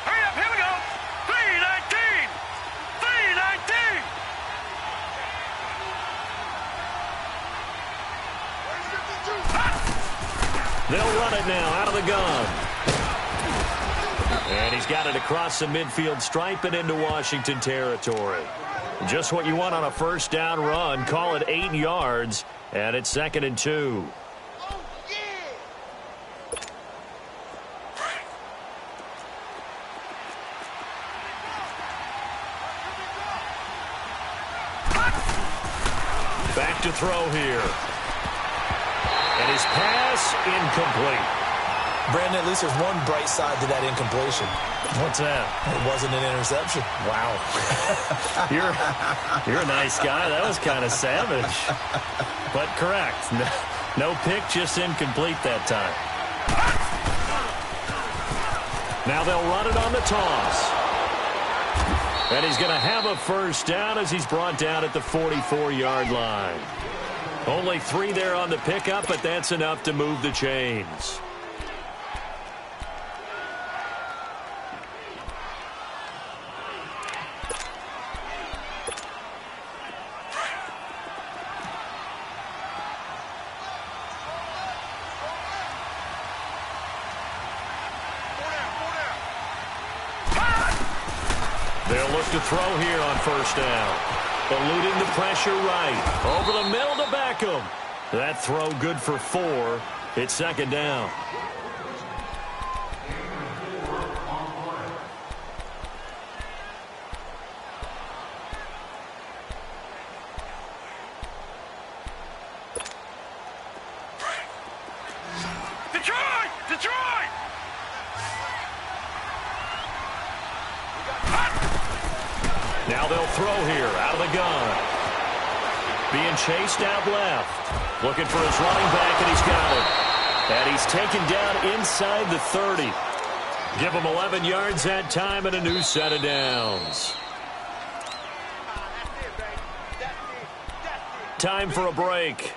Hurry up, here we go. 319. 319. They'll run it now out of the gun. And he's got it across the midfield stripe and into Washington territory. Just what you want on a 1st down run. Call it 8 yards, and it's 2nd and 2. Back to throw here. And his pass incomplete. Brandon, at least there's one bright side to that incompletion. What's that? It wasn't an interception. Wow. You're a nice guy. That was kind of savage. But correct. No pick, just incomplete that time. Now they'll run it on the toss. And he's going to have a 1st down as he's brought down at the 44-yard line. Only 3 there on the pickup, but that's enough to move the chains. They'll look to throw here on 1st down. Eluding the pressure right. Over the middle to Beckham. That throw good for 4. It's 2nd down. Detroit! Detroit! Now they'll throw here out of the gun. Being chased out left. Looking for his running back, and he's got it. And he's taken down inside the 30. Give him 11 yards that time and a new set of downs. Time for a break.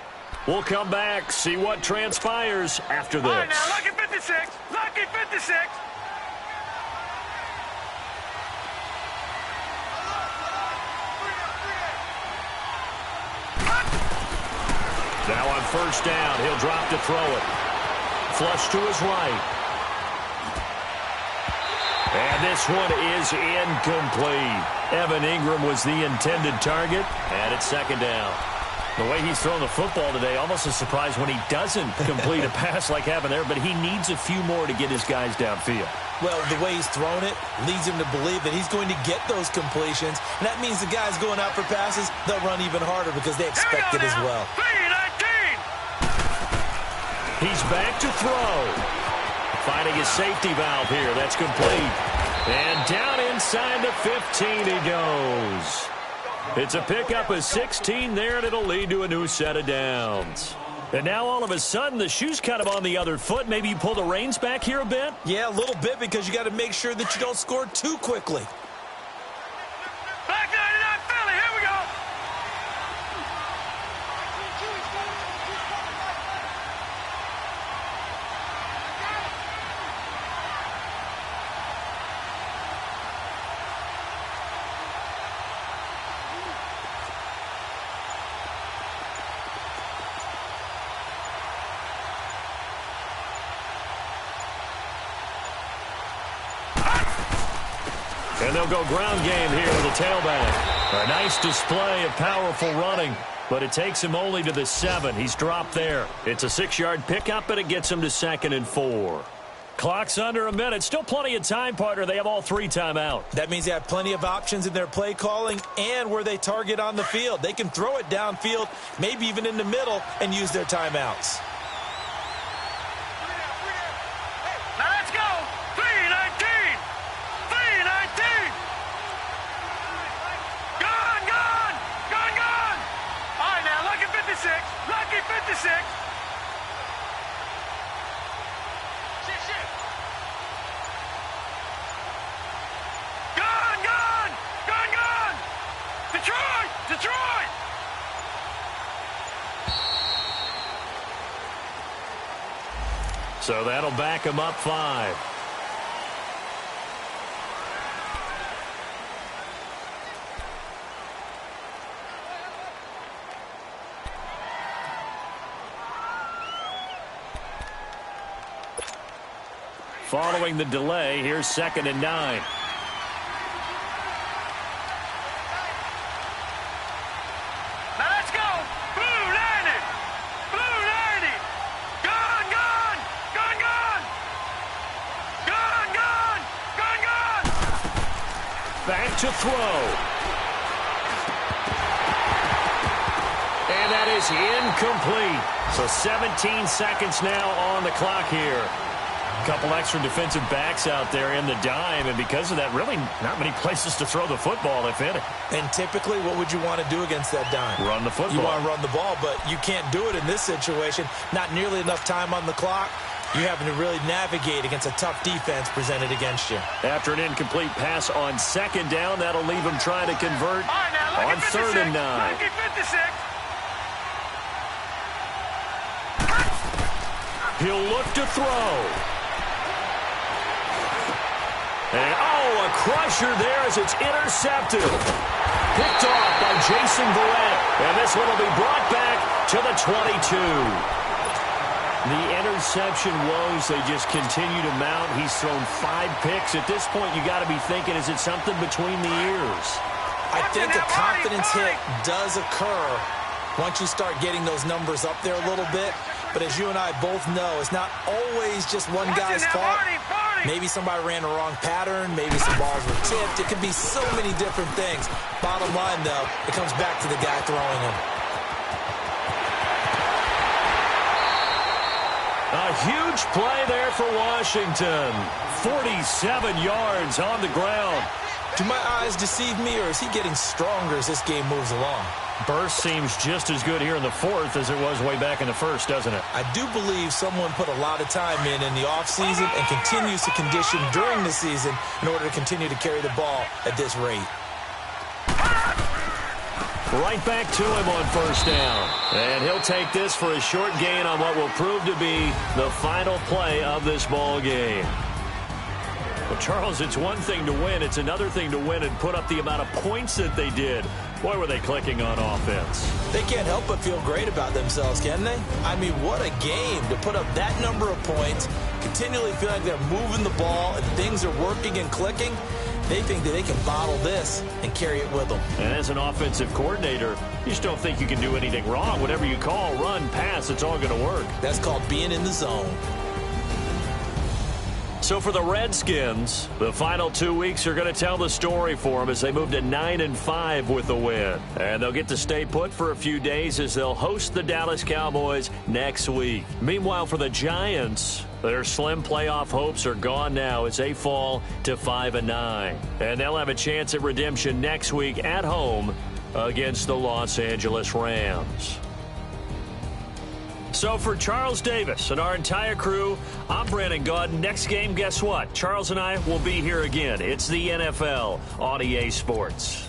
We'll come back, see what transpires after this. All right, now, lucky 56. Lucky 56. Now on 1st down, he'll drop to throw it. Flush to his right. And this one is incomplete. Evan Ingram was the intended target, and it's 2nd down. The way he's thrown the football today, almost a surprise when he doesn't complete a pass like happened there, but he needs a few more to get his guys downfield. Well, the way he's thrown it leads him to believe that he's going to get those completions. And that means the guys going out for passes, they'll run even harder because they expect it as well. 319. He's back to throw. Finding his safety valve here. That's complete. And down inside the 15 he goes. It's a pickup of 16 there, and it'll lead to a new set of downs. And now all of a sudden, the shoe's kind of on the other foot. Maybe you pull the reins back here a bit? Yeah, a little bit because you got to make sure that you don't score too quickly. Black 99 Philly, here we go. And they'll go ground game here with the tailback. A nice display of powerful running, but it takes him only to the 7. He's dropped there. It's a 6-yard pickup, and it gets him to 2nd and 4. Clock's under a minute. Still plenty of time, partner. They have all 3 timeouts. That means they have plenty of options in their play calling and where they target on the field. They can throw it downfield, maybe even in the middle, and use their timeouts. Now let's go. 3:19. 3:19. Gone, gone. Gone, gone. All right, now, lucky 56. Lucky 56. Detroit! So that'll back him up 5. Following the delay, here's 2nd and 9. Back to throw. And that is incomplete. So 17 seconds now on the clock here. A couple extra defensive backs out there in the dime, and because of that, really not many places to throw the football, if any. And typically, what would you want to do against that dime? Run the football. You want to run the ball, but you can't do it in this situation. Not nearly enough time on the clock. You're having to really navigate against a tough defense presented against you. After an incomplete pass on 2nd down, that'll leave him trying to convert on 3rd and 9. Lucky 56. He'll look to throw. And, a crusher there as it's intercepted. Picked off by Jason Verrett. And this one will be brought back to the 22. The interception woes, they just continue to mount. He's thrown 5 picks. At this point, you got to be thinking, is it something between the ears? I think a confidence hit does occur once you start getting those numbers up there a little bit. But as you and I both know, it's not always just one guy's fault. Maybe somebody ran the wrong pattern. Maybe some balls were tipped. It could be so many different things. Bottom line, though, it comes back to the guy throwing them. A huge play there for Washington. 47 yards on the ground. Do my eyes deceive me, or is he getting stronger as this game moves along? Burst seems just as good here in the 4th as it was way back in the 1st, doesn't it? I do believe someone put a lot of time in the offseason and continues to condition during the season in order to continue to carry the ball at this rate. Right back to him on 1st down. And he'll take this for a short gain on what will prove to be the final play of this ball game. Well, Charles, it's one thing to win. It's another thing to win and put up the amount of points that they did. Boy, were they clicking on offense. They can't help but feel great about themselves, can they? I mean, what a game to put up that number of points, continually feel like they're moving the ball and things are working and clicking. They think that they can bottle this and carry it with them. And as an offensive coordinator, you just don't think you can do anything wrong. Whatever you call, run, pass, it's all going to work. That's called being in the zone. So for the Redskins, the final 2 weeks are going to tell the story for them as they move to 9-5 with the win. And they'll get to stay put for a few days as they'll host the Dallas Cowboys next week. Meanwhile, for the Giants, their slim playoff hopes are gone now as they fall to 5-9. And they'll have a chance at redemption next week at home against the Los Angeles Rams. So for Charles Davis and our entire crew, I'm Brandon Gaudin. Next game, guess what? Charles and I will be here again. It's the NFL on EA Sports.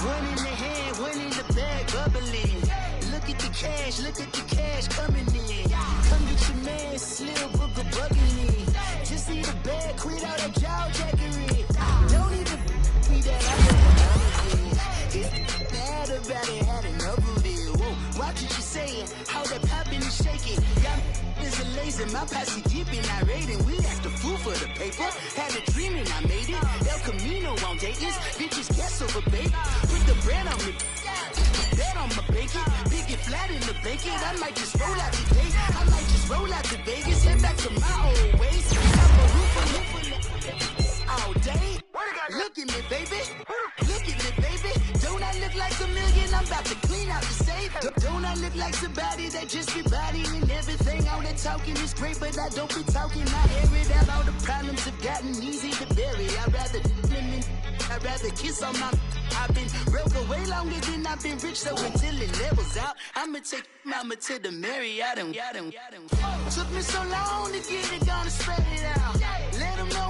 One in the hand, one in the bag, bubbling. Look at the cash coming in. Come get your man, Slim Booker bugging in. Just see the bag, quit all that jaw jackery. Don't even me that I never He's mad about it, had enough of it. Whoa, watch what you saying, how that poppin' and shaking. Got is a lazy, my posse dipping, I raiding. We act a fool for the paper. Had a dream and I made it. El Camino on Dayton's, bitches guess over bait. Put the brand on me. Bet on my bacon, big and flat in the bacon. I might just roll out the day. I might just roll out to Vegas, head back to my old ways. Have a roof all day. Look at me, baby. Look at me, baby. Don't I look like a million? I'm about to clean out the safe. Don't I look like somebody that just be bodying everything? All that talking is great, but I don't be talking. I air it out. All the problems have gotten easy to bury. I'd rather kiss on my. I've been broke way longer than I've been rich, so until it levels out, I'ma take mama to the Marriott and took me so long to get it done and spread it out. Let them know